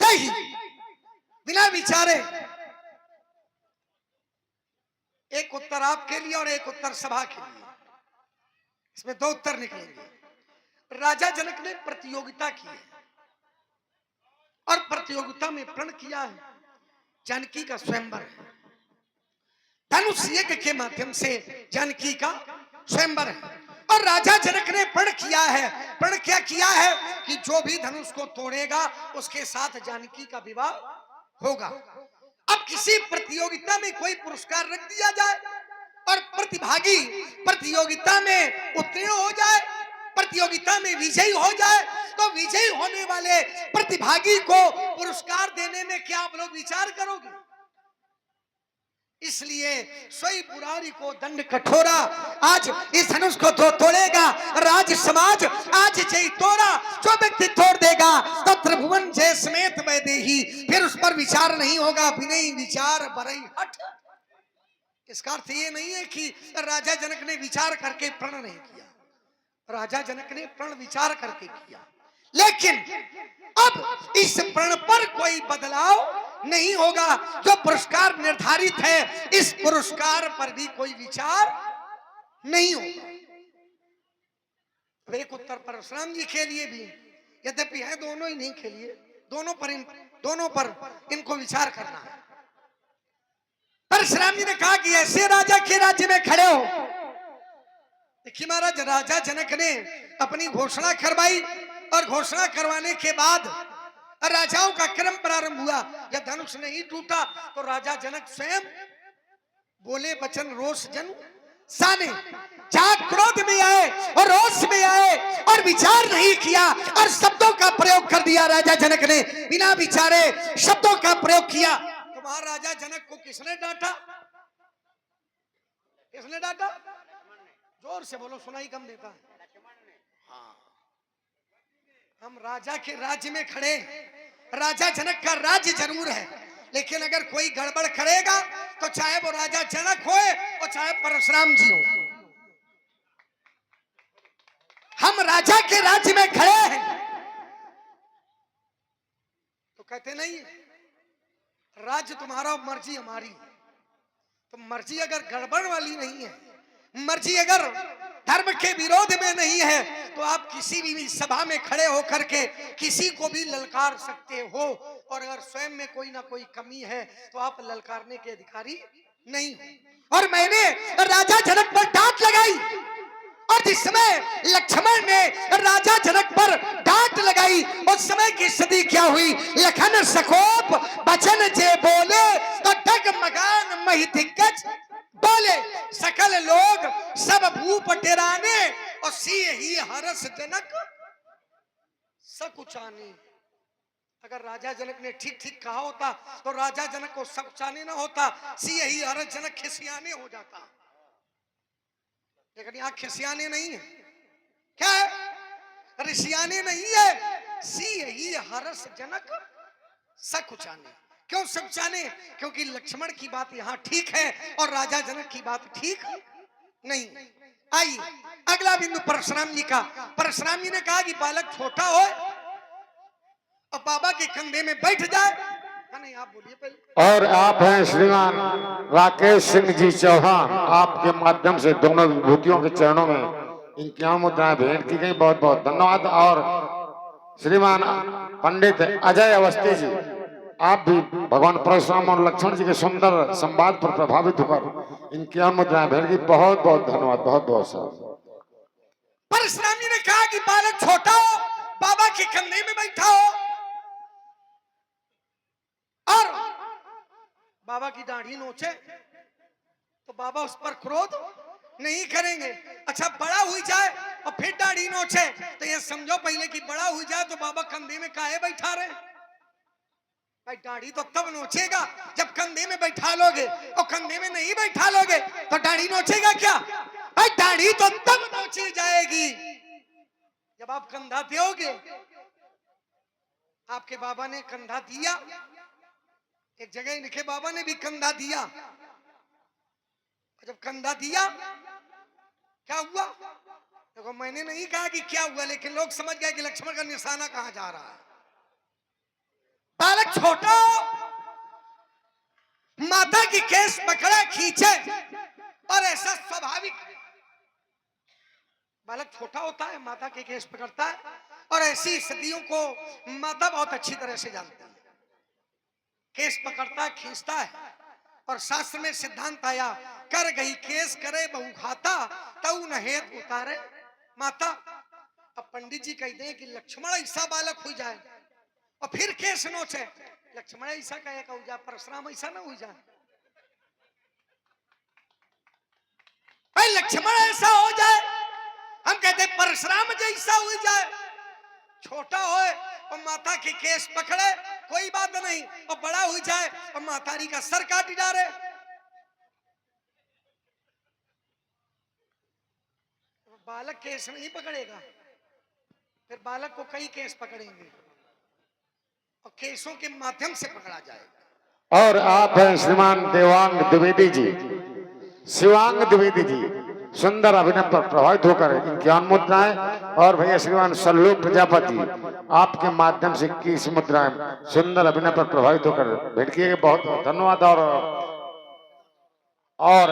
दही। बिना विचारे। एक उत्तर आपके लिए और एक उत्तर सभा के लिए, इसमें दो उत्तर निकलेंगे। राजा जनक ने प्रतियोगिता की है और प्रतियोगिता में प्रण किया है जानकी का स्वयंवर है। धनुष यज्ञ के माध्यम से जानकी का स्वयंवर है और राजा जनक ने प्रण किया है। प्रण क्या किया है कि जो भी धनुष को तोड़ेगा उसके साथ जानकी का विवाह होगा। अब किसी प्रतियोगिता में कोई पुरस्कार रख दिया जाए और प्रतिभागी प्रतियोगिता में उत्तीर्ण हो जाए, प्रतियोगिता में विजयी हो जाए, तो विजयी होने वाले प्रतिभागी को पुरस्कार देने में क्या आप लोग विचार करोगे? इसलिए सोई पुरारी को दंड कठोरा, आज इस धनुष को तोड़ेगा राज समाज आज जय तोरा, जो व्यक्ति तोड़ देगा तो त्रिभुवन जय समेत वैदेही, फिर उस पर विचार नहीं होगा। बिना विचार बरई हट। इसका अर्थ ये नहीं है कि राजा जनक ने विचार करके प्रण नहीं किया, राजा जनक ने प्रण विचार करके किया, लेकिन अब इस प्रण पर कोई बदलाव नहीं होगा। जो पुरस्कार निर्धारित है इस पुरस्कार पर भी कोई विचार नहीं होगा। एक उत्तर परशुराम जी के लिए भी, यद्यपि है दोनों ही नहीं के लिए, दोनों पर इनको विचार करना है। परशुराम जी ने कहा कि ऐसे राजा के राज्य में खड़े हो। देखिए महाराज, राजा जनक ने अपनी घोषणा करवाई और घोषणा करवाने के बाद राजाओं का क्रम प्रारंभ हुआ। जब धनुष नहीं टूटा तो राजा जनक स्वयं बोले वचन रोष जन साने, जहां क्रोध में आए और रोष में आए और विचार नहीं किया और शब्दों का प्रयोग कर दिया। राजा जनक ने बिना विचारे शब्दों का प्रयोग किया। तो महाराजा जनक को किसने डांटा? किसने डांटा? जोर से बोलो, सुनाई कम देता है। हाँ, हम राजा के राज्य में खड़े, राजा जनक का राज्य जरूर है, लेकिन अगर कोई गड़बड़ करेगा तो चाहे वो राजा जनक हो और चाहे परशुराम जी हो, हम राजा के राज्य में खड़े हैं। तो कहते नहीं राज्य तुम्हारा, मर्जी हमारी। तो मर्जी अगर गड़बड़ वाली नहीं है, मर्जी अगर धर्म के विरोध में नहीं है, तो आप किसी भी सभा में खड़े होकर के किसी को भी ललकार सकते हो। और अगर स्वयं में कोई ना कोई कमी है तो आप ललकारने के अधिकारी नहीं हो। और मैंने राजा जनक पर डांट लगाई, और जिस समय लक्ष्मण ने राजा जनक पर डांट लगाई उस समय की स्थिति क्या हुई? लखन सकोप बचन जे बोले तो डगमगान मही दिग्गज बोले, सकल लोग सब भूप टेराने और सी ही हरस जनक सकुचाने। अगर राजा जनक ने ठीक ठीक कहा होता तो राजा जनक को सकुचाने ना होता, सी ही हरस जनक खिसियाने हो जाता। लेकिन यहाँ खिसियाने नहीं है, क्या है? रिसियाने नहीं है, सी ही हरस जनक सकुचाने। क्यों सकुचाने? क्योंकि लक्ष्मण की बात यहाँ ठीक है और राजा जनक की बात ठीक नहीं। आइए अगला बिंदु परशुराम जी का। परशुराम जी ने कहा कि बालक छोटा हो और बाबा के कंधे में बैठ जाए। नहीं, आप बोलिए पहले। और आप हैं श्रीमान राकेश सिंह जी चौहान, आपके माध्यम से दोनों विभूतियों के चरणों में इनकी मुद्राएं भेंट की गई, बहुत बहुत धन्यवाद। और श्रीमान पंडित अजय अवस्थी जी, आप भी भगवान परशुराम और लक्ष्मण जी के सुंदर संवाद पर प्रभावित होकर इनकी मुद्राएं भेंट की, बहुत बहुत धन्यवाद, बहुत बहुत साहब। परशुराम जी ने कहा कि बालक छोटा हो, बाबा के कंधे में बैठा हो और बाबा की दाढ़ी नोचे तो बाबा उस पर क्रोध नहीं करेंगे। अच्छा, बड़ा हुई जाए और फिर दाढ़ी नोचे तो ये समझो पहले कि बड़ा हुई जाए तो बाबा कंधे में काहे बैठा रहे। भाई दाढ़ी तो तब नोचेगा जब कंधे में बैठा लोगे, और कंधे में नहीं बैठा लोगे तो दाढ़ी नोचेगा क्या। भाई दाढ़ी तो तब नोची जाएगी जब आप कंधा दोगे। आपके बाबा ने कंधा दिया, एक जगह इनके बाबा ने भी कंधा दिया। जब कंधा दिया क्या हुआ? देखो, मैंने नहीं कहा कि क्या हुआ, लेकिन लोग समझ गए कि लक्ष्मण का निशाना कहां जा रहा है। बालक छोटा, माता की केस पकड़ा खींचे, और ऐसा स्वाभाविक बालक छोटा होता है, माता के केस पकड़ता है, और ऐसी स्थितियों को माता बहुत अच्छी तरह से जानती है। केस पकड़ता है, खींचता है, और शास्त्र में सिद्धांत आया, कर गई केस करे बहु खाता, तऊ नहेत उतारे माता। अब पंडित जी कहते हैं कि लक्ष्मण ऐसा बालक हो जाए और फिर केस नोचे, लक्ष्मण ऐसा कहे हो जाए, परशुराम ऐसा ना हो जाए। भाई लक्ष्मण ऐसा हो जाए, हम कहते परशुराम जैसा हो जाए। छोटा होए और माता के केस पकड़े कोई बात नहीं, और बड़ा हो जाए और मातारी का सर काट डाले। बालक केस नहीं पकड़ेगा, फिर बालक को कई केस पकड़ेंगे और केसों के माध्यम से पकड़ा जाएगा। और आप हैं श्रीमान देवांग द्विवेदी जी, शिवांग द्विवेदी जी, सुंदर अभिनय पर प्रभावित होकर इनकी मुद्राएं, और भैया श्रीमान सल्लू प्रजापति, आपके माध्यम से 21 मुद्राएं सुंदर अभिनय पर प्रभावित होकर भेंट किए गए, बहुत बहुत धन्यवाद। और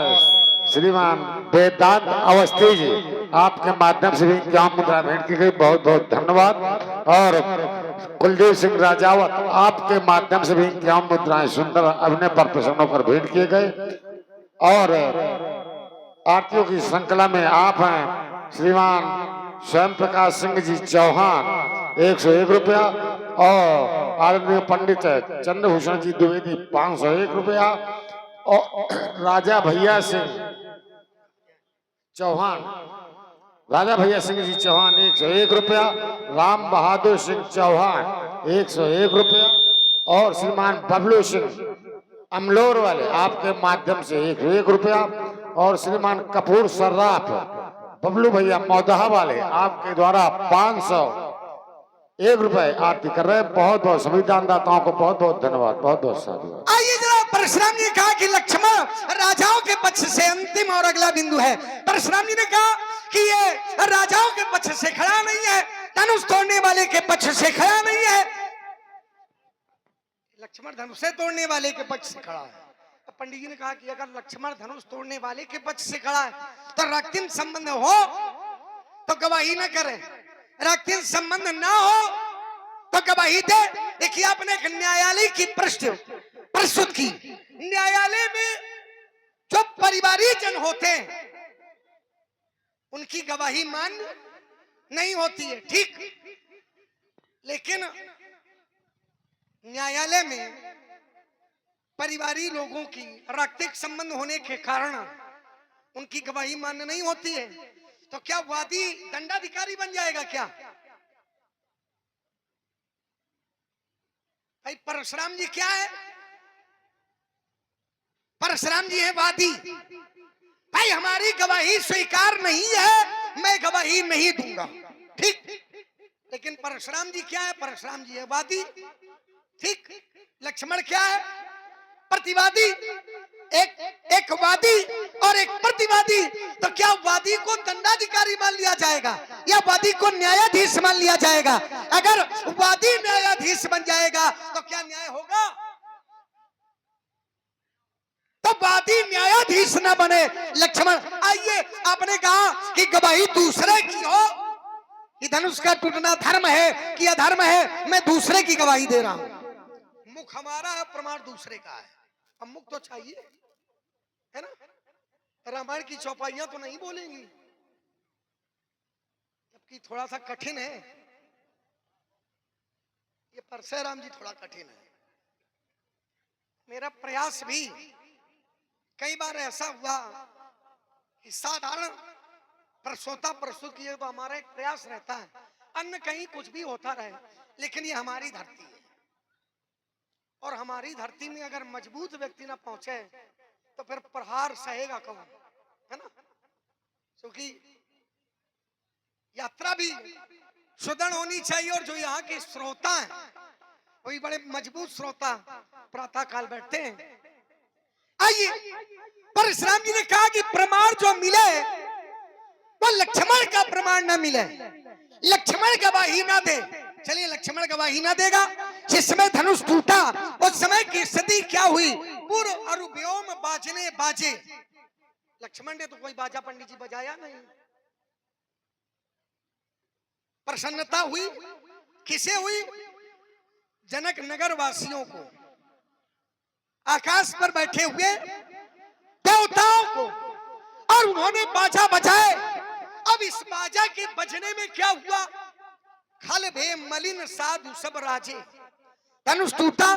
श्रीमान वेदांत अवस्थी जी, आपके माध्यम से भी क्या मुद्रा भेंट की गई, बहुत बहुत धन्यवाद। और कुलदीप सिंह राजावत, आपके माध्यम से भी क्या मुद्राएं सुंदर अभिनय पर प्रसन्न होकर भेंट किए गए। और आरतियों की श्रृंखला में आप हैं श्रीमान स्वयं प्रकाश सिंह जी चौहान, 101 रुपया, और आदरणीय पंडित चंद्रभूषण जी द्विवेदी 501 रुपया, और राजा भैया सिंह चौहान, राजा भैया सिंह जी चौहान 101 रुपया, राम बहादुर सिंह चौहान 101 रुपया, और श्रीमान बबलू सिंह अमलोर वाले, आपके माध्यम से 101 रुपया, और श्रीमान कपूर सर्राफ बबलू भैया मौदहा वाले, आपके द्वारा 501 रुपए आरती कर रहे हैं। बहुत बहुत सभी दानदाताओं को बहुत बहुत धन्यवाद, बहुत बहुत साधु। आइए जरा, परशुराम जी ने कहा कि लक्ष्मण राजाओं के पक्ष से अंतिम और अगला बिंदु है। परशुराम जी ने कहा कि ये राजाओं के पक्ष से खड़ा नहीं है, धनुष तोड़ने वाले के पक्ष से खड़ा नहीं है। लक्ष्मण धनुष से तोड़ने वाले के पक्ष से खड़ा है। तो पंडित जी ने कहा कि अगर लक्ष्मण धनुष तोड़ने वाले के पक्ष से खड़ा है तो रक्तिम संबंध हो तो गवाही न करे, रक्तिम संबंध ना हो तो गवाही दे। देखिए, आपने एक न्यायालय की प्रस्तुत की। न्यायालय में जो परिवारी जन होते हैं उनकी गवाही मान्य नहीं होती है, ठीक, लेकिन न्यायालय में परिवारी लोगों की रक्तिक संबंध होने के कारण उनकी गवाही मान्य नहीं होती है। तो क्या वादी दंडाधिकारी बन जाएगा क्या? भाई परशुराम जी क्या है? परशुराम जी है वादी। भाई हमारी गवाही स्वीकार नहीं है, मैं गवाही नहीं दूंगा, ठीक। लेकिन परशुराम जी क्या है? परशुराम जी है वादी, ठीक। लक्ष्मण क्या है? प्रतिवादी। एक वादी और एक प्रतिवादी। तो क्या वादी को दंडाधिकारी मान लिया जाएगा या वादी को न्यायाधीश मान लिया जाएगा? अगर वादी न्यायाधीश बन जाएगा तो क्या न्याय होगा? तो वादी जाति न्यायाधीश न बने लक्ष्मण। आइए, आपने कहा कि गवाही दूसरे की हो, कि धनुष का टूटना धर्म है कि अधर्म है, मैं दूसरे की गवाही दे रहा हूं। मुख हमारा है, प्रमाण दूसरे का है। अब मुख तो चाहिए, है ना? रामायण की चौपाइयां तो नहीं बोलेंगी, जबकि थोड़ा सा कठिन है ये। परशुराम जी थोड़ा कठिन है। मेरा प्रयास भी कई बार ऐसा हुआ कि साधारण प्रस्तोता प्रस्तुत किए तो हमारा एक प्रयास रहता है, अन्य कहीं कुछ भी होता रहे, लेकिन ये हमारी धरती है और हमारी धरती में अगर मजबूत व्यक्ति ना पहुंचे तो फिर प्रहार सहेगा कौन, है ना? क्योंकि यात्रा भी सुदृढ़ होनी चाहिए और जो यहाँ के श्रोता हैं वही बड़े मजबूत श्रोता प्रातः काल बैठते हैं। आइए, परशुराम जी ने कहा कि प्रमाण जो मिले वो लक्ष्मण का प्रमाण ना मिले, लक्ष्मण गवाही ना दे। चलिए, लक्ष्मण गवाही ना देगा। जिस समय धनुष टूटा उस समय की स्थिति क्या हुई? पूर्व और व्योम बाजने बाजे। लक्ष्मण ने तो कोई बाजा पंडित जी बजाया नहीं। प्रसन्नता हुई, किसे हुई? जनक नगर वासियों को, आकाश पर बैठे हुए देवताओं को, और उन्होंने बाजा बजाए। अब इस बाजा के बजने में क्या हुआ? खल भे मलिन साधु सब राजे। धनुष टूटा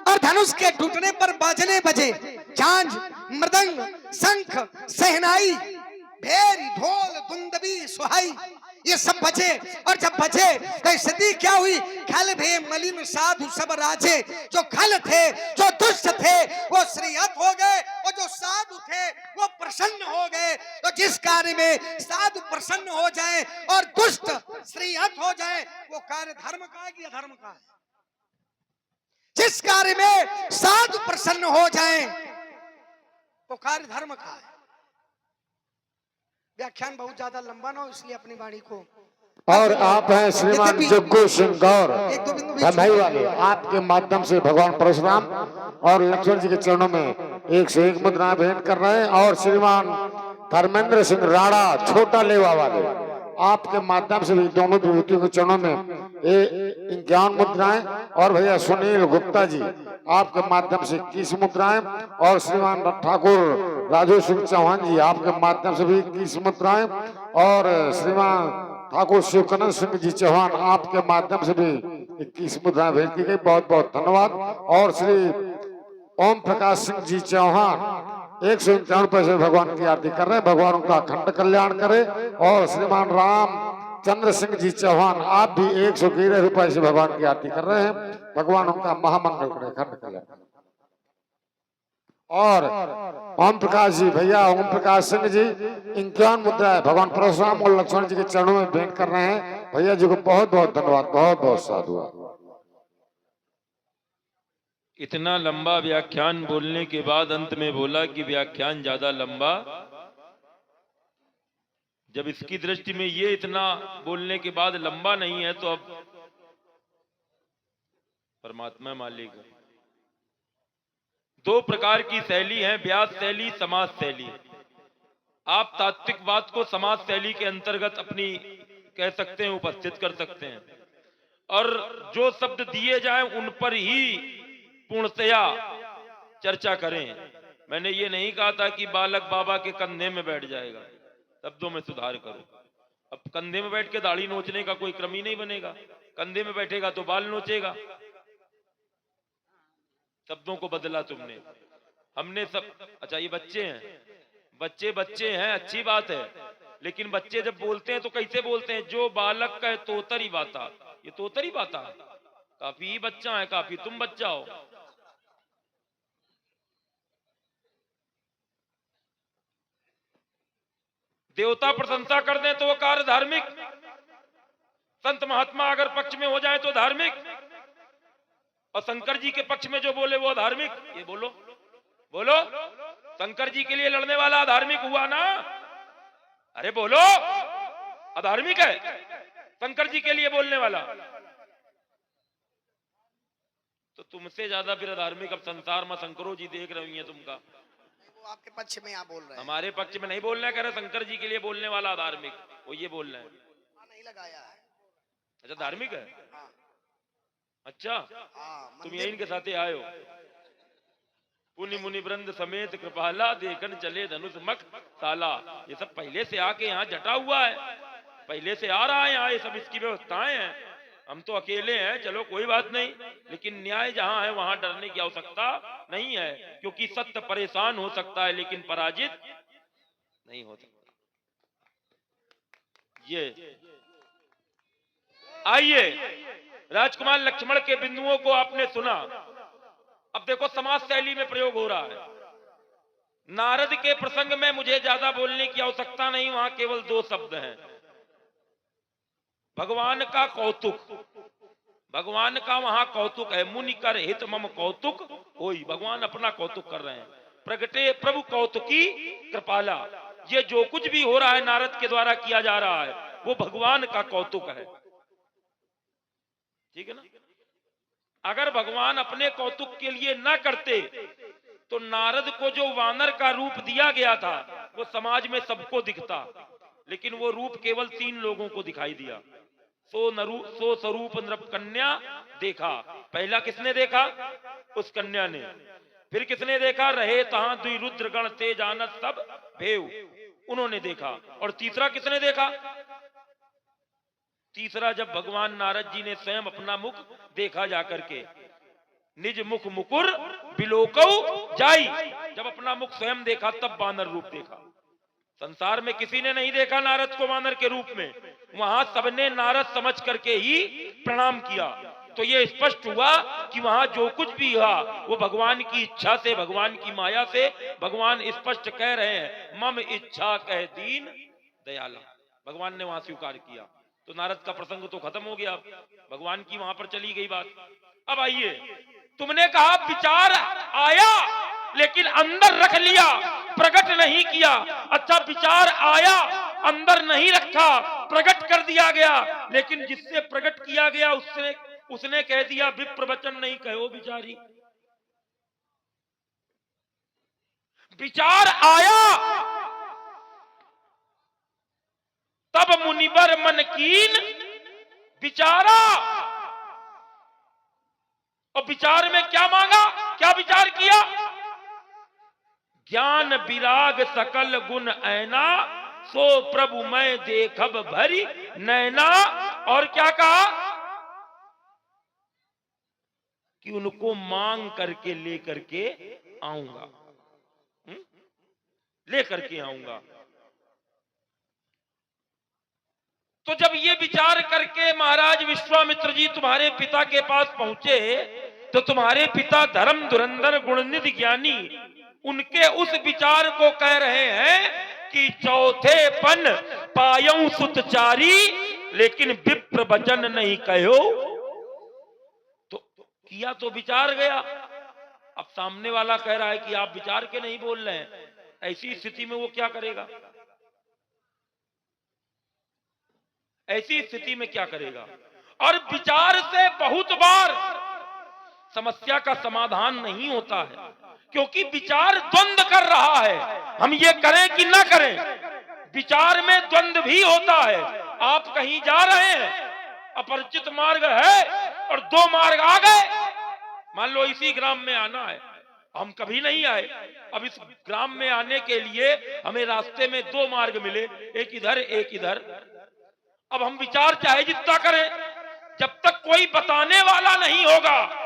और धनुष के टूटने पर बाजने बजे, झांझ, मृदंग, शंख, सहनाई, भेरी, ढोल, दुंदबी, सुहाई, ये सब बजे। और जब बजे तो स्थिति क्या हुई? खल भे मलिन साधु सब राजे। जो खल थे, जो दुष्ट थे, वो श्रीहत हो गए, और जो साधु थे वो प्रसन्न हो गए। तो जिस कार्य में साधु प्रसन्न हो जाए और दुष्ट श्रीहत हो जाए, वो कार्य धर्म का है कि अधर्म का है? जिस कार्य में साधु प्रसन्न हो जाए वो कार्य धर्म का है। व्याख्यान बहुत ज्यादा लंबा ना हो, इसलिए अपनी वाणी को। और आप हैं श्रीमान जग्गू सिंह गौर भाई वाले, आपके माध्यम से भगवान परशुराम और लक्ष्मण जी के चरणों में 101 मुद्रा भेंट कर रहे हैं। और श्रीमान धर्मेंद्र सिंह राणा छोटा लेवा वाले, आपके माध्यम से भी दोनों विभूतियों के चरणों में 51 मुद्राएं। और भैया सुनील गुप्ता जी, आपके माध्यम से 21 मुद्राएं। और श्रीमान ठाकुर राजू सिंह चौहान जी, आपके माध्यम से भी 21 मुद्राएं। और श्रीमान ठाकुर शिवकनंद सिंह जी चौहान, आपके माध्यम से भी 21 मुद्राएं भेंट की गई। बहुत बहुत धन्यवाद। और श्री ओम प्रकाश सिंह जी चौहान 151 रुपए से भगवान की आरती कर रहे हैं। भगवान उनका अखंड कल्याण करे। और श्रीमान राम चंद्र सिंह जी चौहान, आप भी 111 रुपए से भगवान की आरती कर रहे हैं। भगवान उनका महामंगल करे, अखंड कल्याण। और ओम प्रकाश जी, भैया ओम प्रकाश सिंह जी 51 मुद्रा है, भगवान परशुराम और लक्ष्मण जी के चरणों में भेंट कर रहे हैं। भैया जी को बहुत बहुत धन्यवाद, बहुत बहुत साधुवाद। इतना लंबा व्याख्यान बोलने के बाद अंत में बोला कि व्याख्यान ज्यादा लंबा। जब इसकी दृष्टि में ये इतना बोलने के बाद लंबा नहीं है, तो अब परमात्मा मालिक है। 2 प्रकार की शैली है, व्यास शैली, समाज शैली। आप तात्विकवाद को समाज शैली के अंतर्गत अपनी कह सकते हैं, उपस्थित कर सकते हैं, और जो शब्द दिए जाएं उन पर ही पूर्णतया चर्चा करें। मैंने ये नहीं कहा था कि बालक बाबा के कंधे में बैठ जाएगा, शब्दों में सुधार करो। अब कंधे में बैठ के दाढ़ी नोचने का कोई क्रम ही नहीं बनेगा। कंधे में बैठेगा तो बाल नोचेगा। शब्दों को बदला तुमने, हमने सब। अच्छा, ये बच्चे हैं, बच्चे हैं, अच्छी बात है, लेकिन बच्चे जब बोलते हैं तो कैसे बोलते हैं? जो बालक का है तोतरी बाता, ये तोतरी बाता, काफी ही बच्चा है, काफी तुम बच्चा हो। देवता प्रशंसा कर दें तो वो कार्य धार्मिक, संत महात्मा अगर पक्ष में हो जाए तो धार्मिक, और शंकर जी के पक्ष में जो बोले वो धार्मिक। ये बोलो बोलो, शंकर जी के लिए लड़ने वाला अधार्मिक हुआ ना? अरे बोलो, अधार्मिक है शंकर जी के लिए बोलने वाला। तो तुमसे ज्यादा फिर अधार्मिक अब संसार में शंकरों जी देख रही हैं तुमका। आपके पक्ष में यहाँ बोल रहे हैं। हमारे पक्ष में नहीं बोल रहे, कह रहे शंकर जी के लिए बोलने वाला धार्मिक, वो ये बोल रहे हैं। नहीं लगाया है। अच्छा धार्मिक है। हाँ। अच्छा हाँ, तुम मंदिर- यहीं के साथ आए हो। पुनि मुनि वृंद समेत कृपाला देखन चले धनुष मख साला। ये सब पहले से आके यहाँ जटा हुआ है, पहले से आ रहा है यहाँ, ये सब इसकी व्यवस्थाएं हैं। हम तो अकेले हैं, चलो कोई बात नहीं, लेकिन न्याय जहाँ है वहां डरने की आवश्यकता नहीं है, क्योंकि सत्य परेशान हो सकता है लेकिन पराजित नहीं हो सकता। ये आइए, राजकुमार लक्ष्मण के बिंदुओं को आपने सुना। अब देखो समाज शैली में प्रयोग हो रहा है। नारद के प्रसंग में मुझे ज्यादा बोलने की आवश्यकता नहीं, वहां केवल 2 शब्द हैं। भगवान का कौतुक, भगवान का वहां कौतुक है। मुनि कर हित मम कौतुक होई, भगवान अपना कौतुक कर रहे हैं। प्रगटे प्रभु कौतुकी कृपाला, ये जो कुछ भी हो रहा है नारद के द्वारा किया जा रहा है वो भगवान का कौतुक है, ठीक है ना। अगर भगवान अपने कौतुक के लिए ना करते तो नारद को जो वानर का रूप दिया गया था वो समाज में सबको दिखता, लेकिन वो रूप केवल 3 लोगों को दिखाई दिया। सो स्वरूप नृप कन्या देखा। पहला किसने देखा? उस कन्या ने। फिर किसने देखा? रहे तहां दुई रुद्र गण तेज आनत सब भेव, उन्होंने देखा। और तीसरा किसने देखा? तीसरा जब भगवान नारद जी ने स्वयं अपना मुख देखा जाकर के, निज मुख मुकुर बिलोकौ जाई, जब अपना मुख स्वयं देखा तब वानर रूप देखा। संसार में किसी ने नहीं देखा नारद को वानर के रूप में, वहां सबने नारद समझ करके ही प्रणाम किया। तो ये स्पष्ट हुआ कि वहां जो कुछ भी हुआ वो भगवान की इच्छा से, भगवान की माया से। भगवान स्पष्ट कह रहे हैं मम इच्छा कह दीन दयाला, भगवान ने वहां स्वीकार किया। तो नारद का प्रसंग तो खत्म हो गया, भगवान की वहां पर चली गई बात। अब आइए, तुमने कहा विचार आया लेकिन अंदर रख लिया, प्रकट नहीं किया। अच्छा, विचार आया, अंदर नहीं रखा, प्रकट कर दिया गया, लेकिन जिससे प्रकट किया गया उसने कह दिया विप्र वचन नहीं कहो विचारी। विचार आया तब मुनिवर मन कीन विचारा। और विचार में क्या मांगा, क्या विचार किया? ज्ञान विराग सकल गुण ऐना, सो प्रभु मैं देखब भरी नैना। और क्या कहा कि उनको मांग करके लेकर के आऊंगा, लेकर के आऊंगा। तो जब ये विचार करके महाराज विश्वामित्र जी तुम्हारे पिता के पास पहुंचे तो तुम्हारे पिता धर्म धुरंधर गुणनिधि ज्ञानी उनके उस विचार को कह रहे हैं कि चौथे पन पायऊ सुतचारी, लेकिन विप्र वचन नहीं कहो। तो किया तो विचार गया। अब सामने वाला कह रहा है कि आप विचार के नहीं बोल रहे हैं, ऐसी स्थिति में वो क्या करेगा? ऐसी स्थिति में क्या करेगा? और विचार से बहुत बार समस्या का समाधान नहीं होता है, क्योंकि विचार द्वंद्व कर रहा है, हम ये करें कि ना करें। विचार में द्वंद्व भी होता है। आप कहीं जा रहे हैं, अपरिचित मार्ग है और 2 मार्ग आ गए। मान लो इसी ग्राम में आना है, हम कभी नहीं आए, अब इस ग्राम में आने के लिए हमें रास्ते में 2 मार्ग मिले, एक इधर एक इधर। अब हम विचार चाहे जितना करें, जब तक कोई बताने वाला नहीं होगा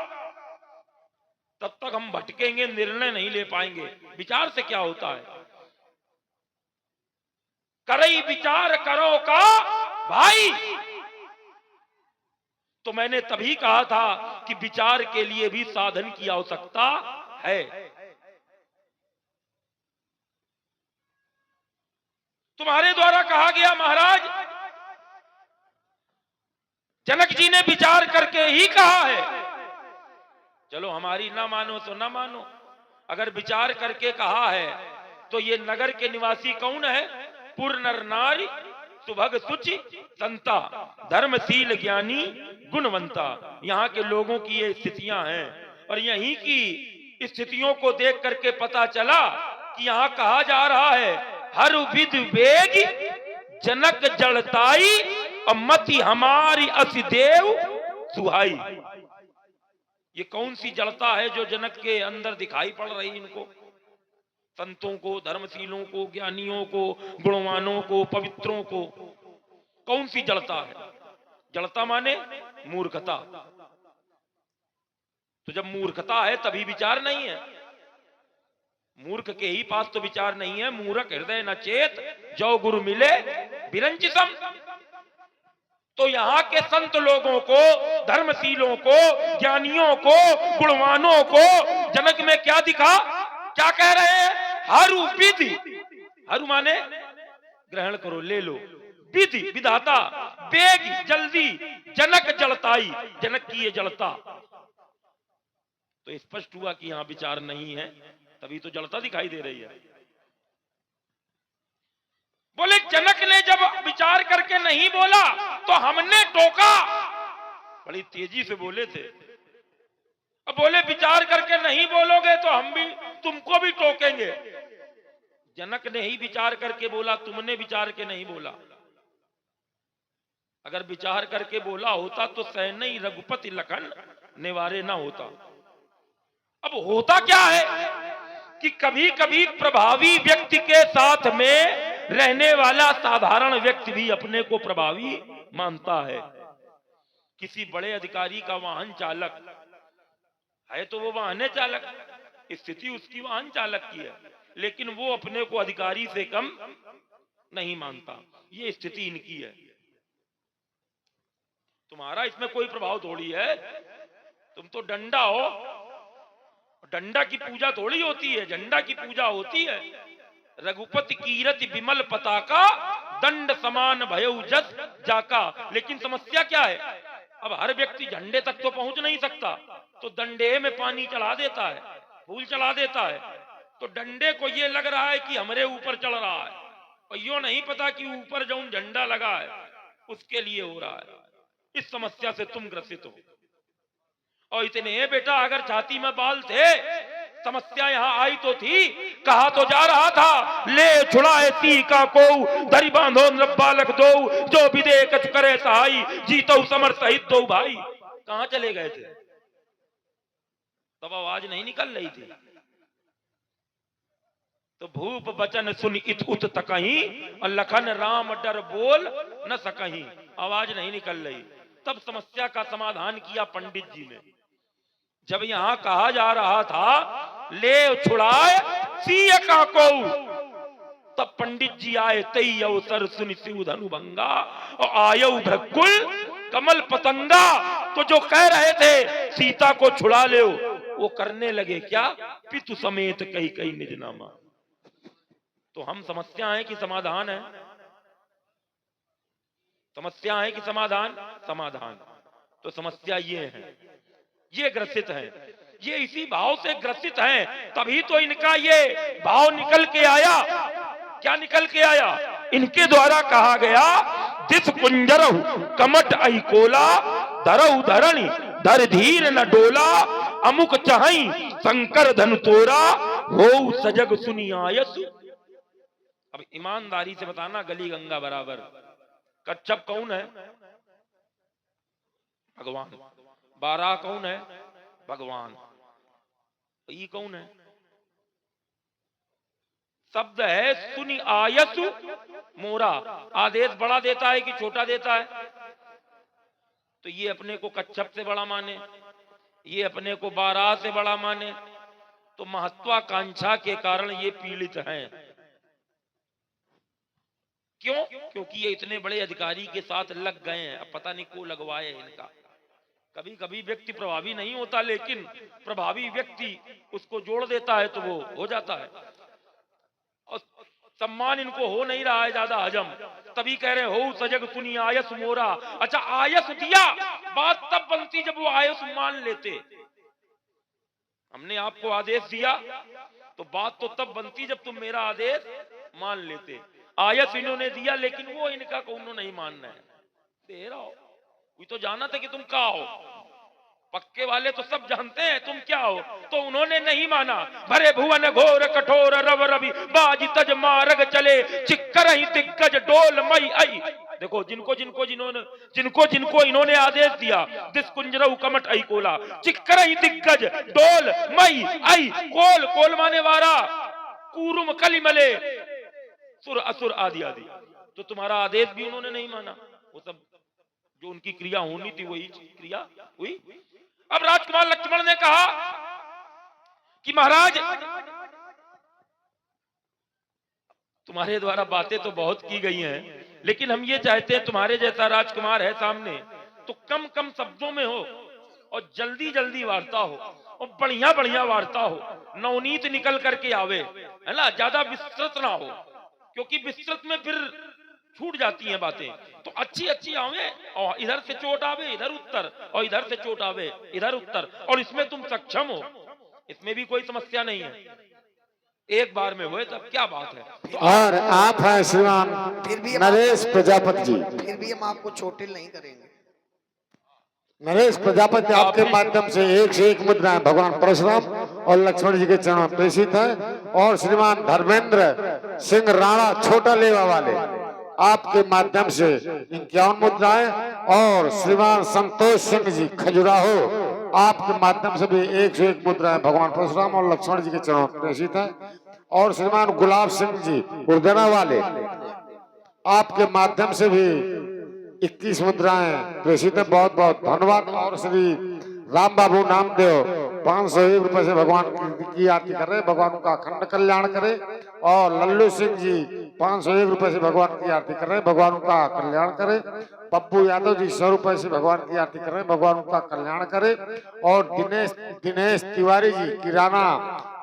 तब तक हम भटकेंगे, निर्णय नहीं ले पाएंगे। विचार से क्या होता है? करई विचार करो का भाई। तो मैंने तभी कहा था कि विचार के लिए भी साधन की आवश्यकता है। तुम्हारे द्वारा कहा गया महाराज, जनक जी ने विचार करके ही कहा है। चलो हमारी ना मानो तो ना मानो, अगर विचार करके कहा है तो ये नगर के निवासी कौन है? पूर्ण नर नारी सुभग सुचि संता, धर्मशील ज्ञानी गुणवंता। यहाँ के लोगों की ये स्थितियां हैं, और यहीं की स्थितियों को देख करके पता चला कि यहाँ कहा जा रहा है हर विध वेग जनक जड़ताई और मति हमारी असिदेव सुहाई। ये कौन सी जड़ता है जो जनक के अंदर दिखाई पड़ रही इनको? संतों को, धर्मशीलों को, ज्ञानियों को, गुणवानों को, पवित्रों को कौन सी जड़ता है? जड़ता माने मूर्खता। तो जब मूर्खता है तभी विचार नहीं है। मूर्ख के ही पास तो विचार नहीं है। मूर्ख हृदय न चेत जो गुरु मिले विरंचितम। तो यहाँ के संत लोगों को, धर्मशीलों को, ज्ञानियों को, गुणवानों को जनक में क्या दिखा? क्या कह रहे हैं? हरु विधि, हरु माने ग्रहण करो, ले लो, विधि विधाता, वेग जल्दी, जनक जड़ताई, जनक की ये जड़ता। तो स्पष्ट हुआ कि यहां विचार नहीं है, तभी तो जड़ता दिखाई दे रही है। बोले जनक ने जब विचार करके नहीं बोला तो हमने टोका। बड़ी तेजी से बोले थे। अब बोले विचार करके नहीं बोलोगे तो हम भी तुमको भी टोकेंगे। जनक ने ही विचार करके बोला, तुमने विचार के नहीं बोला। अगर विचार करके बोला होता तो सैन्य रघुपति लखन निवारे ना होता। अब होता क्या है कि कभी कभी प्रभावी व्यक्ति के साथ में रहने वाला साधारण व्यक्ति भी अपने को प्रभावी मानता है। किसी बड़े अधिकारी का वाहन चालक है तो वो वाहन चालक, स्थिति उसकी वाहन चालक की है, लेकिन वो अपने को अधिकारी से कम नहीं मानता। ये स्थिति इनकी है। तुम्हारा इसमें कोई प्रभाव थोड़ी है। तुम तो डंडा हो, डंडा की पूजा थोड़ी होती है, झंडा की पूजा होती है। रघुपति कीरति विमल पताका, दंड समान भयउ जस जाका। लेकिन समस्या क्या है? अब हर व्यक्ति झंडे तक तो पहुंच नहीं सकता, तो डंडे में पानी चढ़ा देता है, फूल चढ़ा देता है। तो डंडे को ये लग रहा है कि हमारे ऊपर चढ़ रहा है, और यो नहीं पता कि ऊपर जो झंडा लगा है उसके लिए हो रहा है। इस समस्या से तुम ग्रसित हो। और इतने बेटा अगर छाती में बाल थे, समस्या यहाँ आई तो थी। कहा तो जा रहा था ले छुड़ाए ती का को धरी बांधो बालक दो, जो विदे कछ करे सहाई, जीतो समर सहित दो भाई। कहां चले गए थे? तब आवाज नहीं निकल रही थी। तो भूप बचन सुन इत उत तकहीं, और लखन राम डर बोल न सकहीं। आवाज नहीं निकल रही। तब समस्या का समाधान किया पंडित जी ने। जब यहां कहा जा रहा था ले छुड़ाए सिय का को, तब पंडित जी आए तई अवसर सुनि शिव धनु भंगा, और आयु भ्रकुल कमल पतंगा। तो जो कह रहे थे सीता को छुड़ा ले, वो करने लगे क्या? पितु समेत कई कई निज नामा। तो हम समस्या है कि समाधान है? समस्या है कि समाधान? समाधान। तो समस्या ये है, ये ग्रसित है, ये इसी भाव से ग्रसित हैं, तभी तो इनका ये भाव निकल के आया। क्या निकल के आया? इनके द्वारा कहा गया दिस कुंजरहु कमट अहिकोला, धरहु धरणी धर धीर न डोला, अमुक चहई शंकर धनु तोरा, हो सजग सुनियायस। अब ईमानदारी से बताना, गली गंगा बराबर। कच्छप कौन है? भगवान। बारह कौन है? भगवान। ये कौन है? शब्द है सुनि आयसु मोरा। आदेश बड़ा देता है कि छोटा देता है? तो ये अपने को कच्छप से बड़ा माने, ये अपने को बारह से बड़ा माने, तो महत्वाकांक्षा के कारण ये पीड़ित हैं। क्यों? क्योंकि ये इतने बड़े अधिकारी के साथ लग गए हैं। अब पता नहीं को लगवाए इनका। कभी कभी व्यक्ति प्रभावी नहीं होता, लेकिन प्रभावी व्यक्ति उसको जोड़ देता है तो वो हो जाता है। और सम्मान इनको हो नहीं रहा है ज्यादा हजम, तभी कह रहे हो सजग सुनी आयस मोरा। अच्छा, आयस दिया, बात तब बनती जब वो आयस मान लेते। हमने आपको आदेश दिया तो बात तो तब बनती जब तुम मेरा आदेश मान लेते। आयस इन्होंने दिया, लेकिन वो इनका कौनो नहीं मानना है। दे रहा हो, कोई तो जाना था कि तुम कहा हो। पक्के वाले तो सब जानते हैं तुम क्या हो, तो उन्होंने नहीं माना। भरे भुवन घोर कठोर रव रवि बाज तज मार्ग चले चिक्कर ही दिग्गज डोल मई आई। देखो जिनको जिनको इन्होंने आदेश दिया, दिस कुंजरऊ कमट आई कोला चिक्कर ही दिग्गज डोल मई आई। कोल कोल माने वारा, कूरुम कलिमले सुर असुर आदि आदि। तो तुम्हारा आदेश भी उन्होंने नहीं माना, वो सब जो उनकी क्रिया होनी थी वही क्रिया हुई। अब राजकुमार लक्ष्मण ने कहा कि महाराज तुम्हारे द्वारा बातें तो बहुत की गई हैं, लेकिन हम ये चाहते हैं तुम्हारे जैसा राजकुमार है सामने तो कम कम शब्दों में हो और जल्दी जल्दी वार्ता हो और बढ़िया बढ़िया वार्ता हो, नवनीत निकल करके आवे, है ना, ज्यादा विस्तृत ना हो, क्योंकि विस्तृत में फिर छूट जाती हैं बातें। तो अच्छी अच्छी आवे और इधर से चोट आवे इधर उत्तर और इधर से चोट आवे इधर उत्तर, और इसमें तुम सक्षम हो, इसमें भी कोई समस्या नहीं है, एक बार में हुए तब क्या बात है। तो और आप हैं श्रीमान फिर भी नरेश प्रजापति जी। फिर भी हम आपको चोटिल नहीं करेंगे। नरेश प्रजापति आपके माध्यम से एक मुद्राएं भगवान परशुराम और लक्ष्मण जी के चरणों में प्रेषित है। और श्रीमान धर्मेंद्र सिंह राणा छोटा लेवा वाले आपके माध्यम से 51 मुद्राएं, और श्रीमान संतोष सिंह जी खजुराहो आपके माध्यम से भी 101 मुद्राएं भगवान परशुराम और लक्ष्मण जी के चरणों में प्रेषित है। और श्रीमान गुलाब सिंह जी उर्दना वाले आपके माध्यम से भी 21 मुद्राएं प्रेषित है, बहुत बहुत धन्यवाद। और श्री राम बाबू नामदेव 501 रुपए से भगवान की आरती कर रहे हैं, भगवान का अखंड कल्याण करे। और लल्लू सिंह जी 501 रुपए से भगवान की आरती कर रहे हैं, भगवान का कल्याण करे। पप्पू यादव जी 100 रुपए से भगवान की आरती कर रहे हैं, भगवान का कल्याण करे। और दिनेश तिवारी जी किराना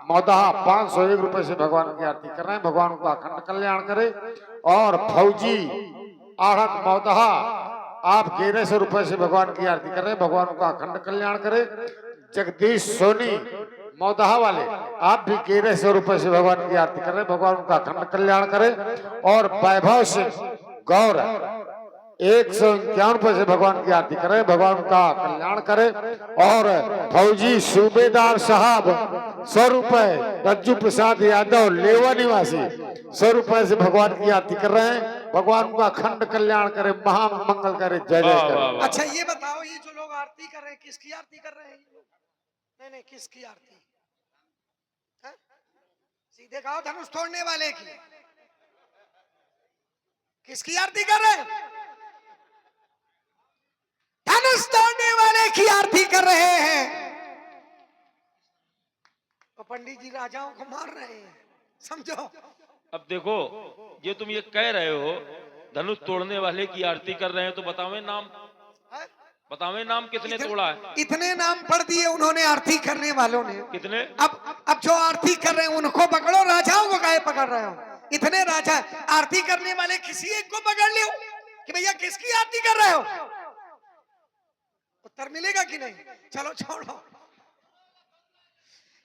मौदहा 501 रुपए से भगवान की आरती कर रहे हैं, भगवान का अखंड कल्याण करे। और फौजी आढ़त मौदहा आप 1100 रुपए से भगवान की आरती कर रहे हैं, भगवान का अखंड कल्याण करे। जगदीश सोनी मौदहा वाले आप भी 1100 रुपए से भगवान की आरती कर रहे हैं, भगवान का अखंड कल्याण करे। और वैभव सिंह गौर 151 रुपए से भगवान की आरती कर रहे हैं, भगवान का कल्याण करे। और फौजी सूबेदार साहब 100 रुपए, रज्जू प्रसाद यादव लेवा निवासी 100 रुपए से भगवान की आरती कर रहे हैं, भगवान का अखंड कल्याण करे, महामंगल करे, जय जय करे। अच्छा ये बताओ, ये जो लोग आरती कर रहे हैं किसकी आरती कर रहे हैं? नहीं किसकी आरती है? सीधे कहो, धनुष तोड़ने वाले की। किसकी आरती कर रहे हैं? धनुष तोड़ने वाले की आरती कर रहे हैं। तो पंडित जी राजाओं को मार रहे हैं, समझो। अब देखो, ये तुम ये कह रहे हो धनुष तोड़ने वाले की आरती कर रहे हैं, तो बतावे नाम, बतावे नाम किसने तोड़ा है? इतने नाम पढ़ दिए उन्होंने आरती करने वालों ने। कितने? अब जो आरती कर रहे हैं उनको पकड़ो, राजाओं को काहे पकड़ रहे हो? इतने राजा, आरती करने वाले किसी एक को पकड़ लियो कि भैया किसकी आरती कर रहे हो, उत्तर मिलेगा कि नहीं? चलो छोड़ो,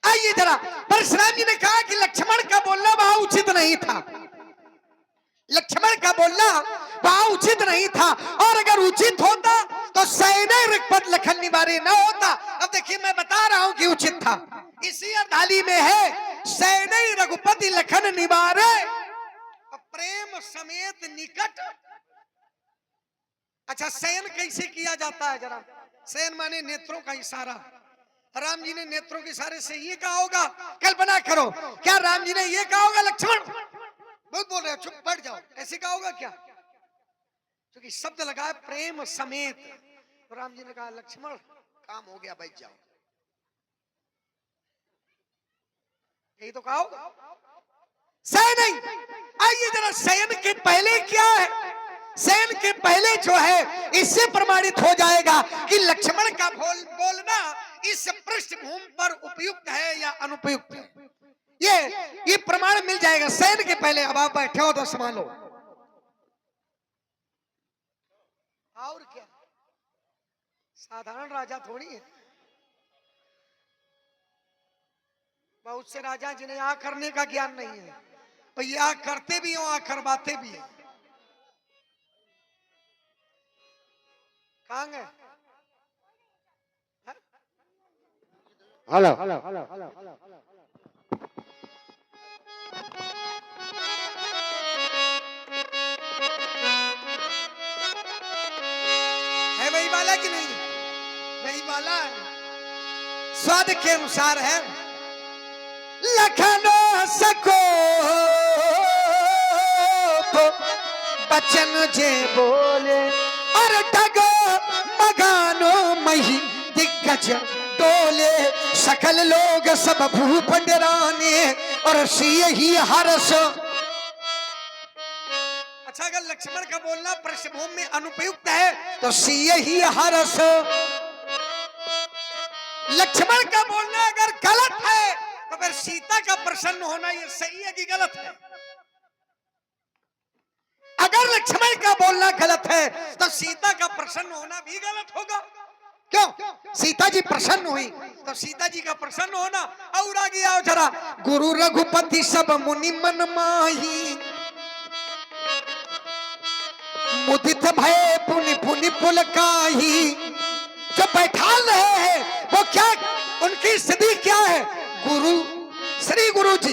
आइए जरा। परशुराम जी ने कहा कि लक्ष्मण का बोलना वहां उचित नहीं था, लक्ष्मण का बोलना वहां उचित नहीं था, और अगर उचित होता तो सैन्य रघुपति लखन निवारे न होता। अब देखिए मैं बता रहा हूं कि उचित था, इसी अर्धाली में है सैन्य रघुपति लखन निवारे प्रेम समेत निकट। अच्छा शयन कैसे किया जाता है जरा? शयन माने नेत्रों का इशारा। राम जी ने नेत्रों के इशारे से ये कहा होगा, कल्पना करो, क्या राम जी ने ये कहा होगा लक्ष्मण बहुत बोल रहे हो चुप बैठ जाओ, ऐसे कहा होगा क्या? क्योंकि शब्द लगा है प्रेम समेत, तो राम जी ने कहा लक्ष्मण काम हो गया बैठ जाओ, यही तो कहा होगा। शयन नहीं, आइए जरा शयन के पहले क्या है, शयन के पहले जो है इससे प्रमाणित हो जाएगा कि लक्ष्मण का बोलना इस पृष्ठभूमि पर उपयुक्त है या अनुपयुक्त है, ये प्रमाण मिल जाएगा शयन के पहले। अब आप बैठे हो तो संभालो, और क्या साधारण राजा थोड़ी है, बहुत से राजा जिन्हें आ करने का ज्ञान नहीं है, तो ये आ करते भी हो, आ करवाते भी है। कहां गए? हेलो है वही वाला कि नहीं? वही वाला है। स्वाद के अनुसार है। लखनो सको बचन जे बोले और ठगो मगानो मही दिग्गज डोले सकल लोग सब भूप डराने और सिय ही हरस। अच्छा, अगर लक्ष्मण का बोलना पृष्ठभूमि में अनुपयुक्त है तो सिय ही हरस। लक्ष्मण का बोलना अगर गलत है तो फिर सीता का प्रसन्न होना ये सही है कि गलत है? अगर लक्ष्मण का बोलना गलत है तो सीता का प्रसन्न होना भी गलत होगा। क्यों? सीता जी प्रसन्न हुई तो सीता जी का प्रसन्न होना। और आगे आओ जरा। गुरु रघुपति सब मुनि मन माही मुदित भय पुनि पुनि पुलकाही। जो बैठा रहे हैं वो क्या, उनकी स्थिति क्या है? गुरु, श्री गुरु जी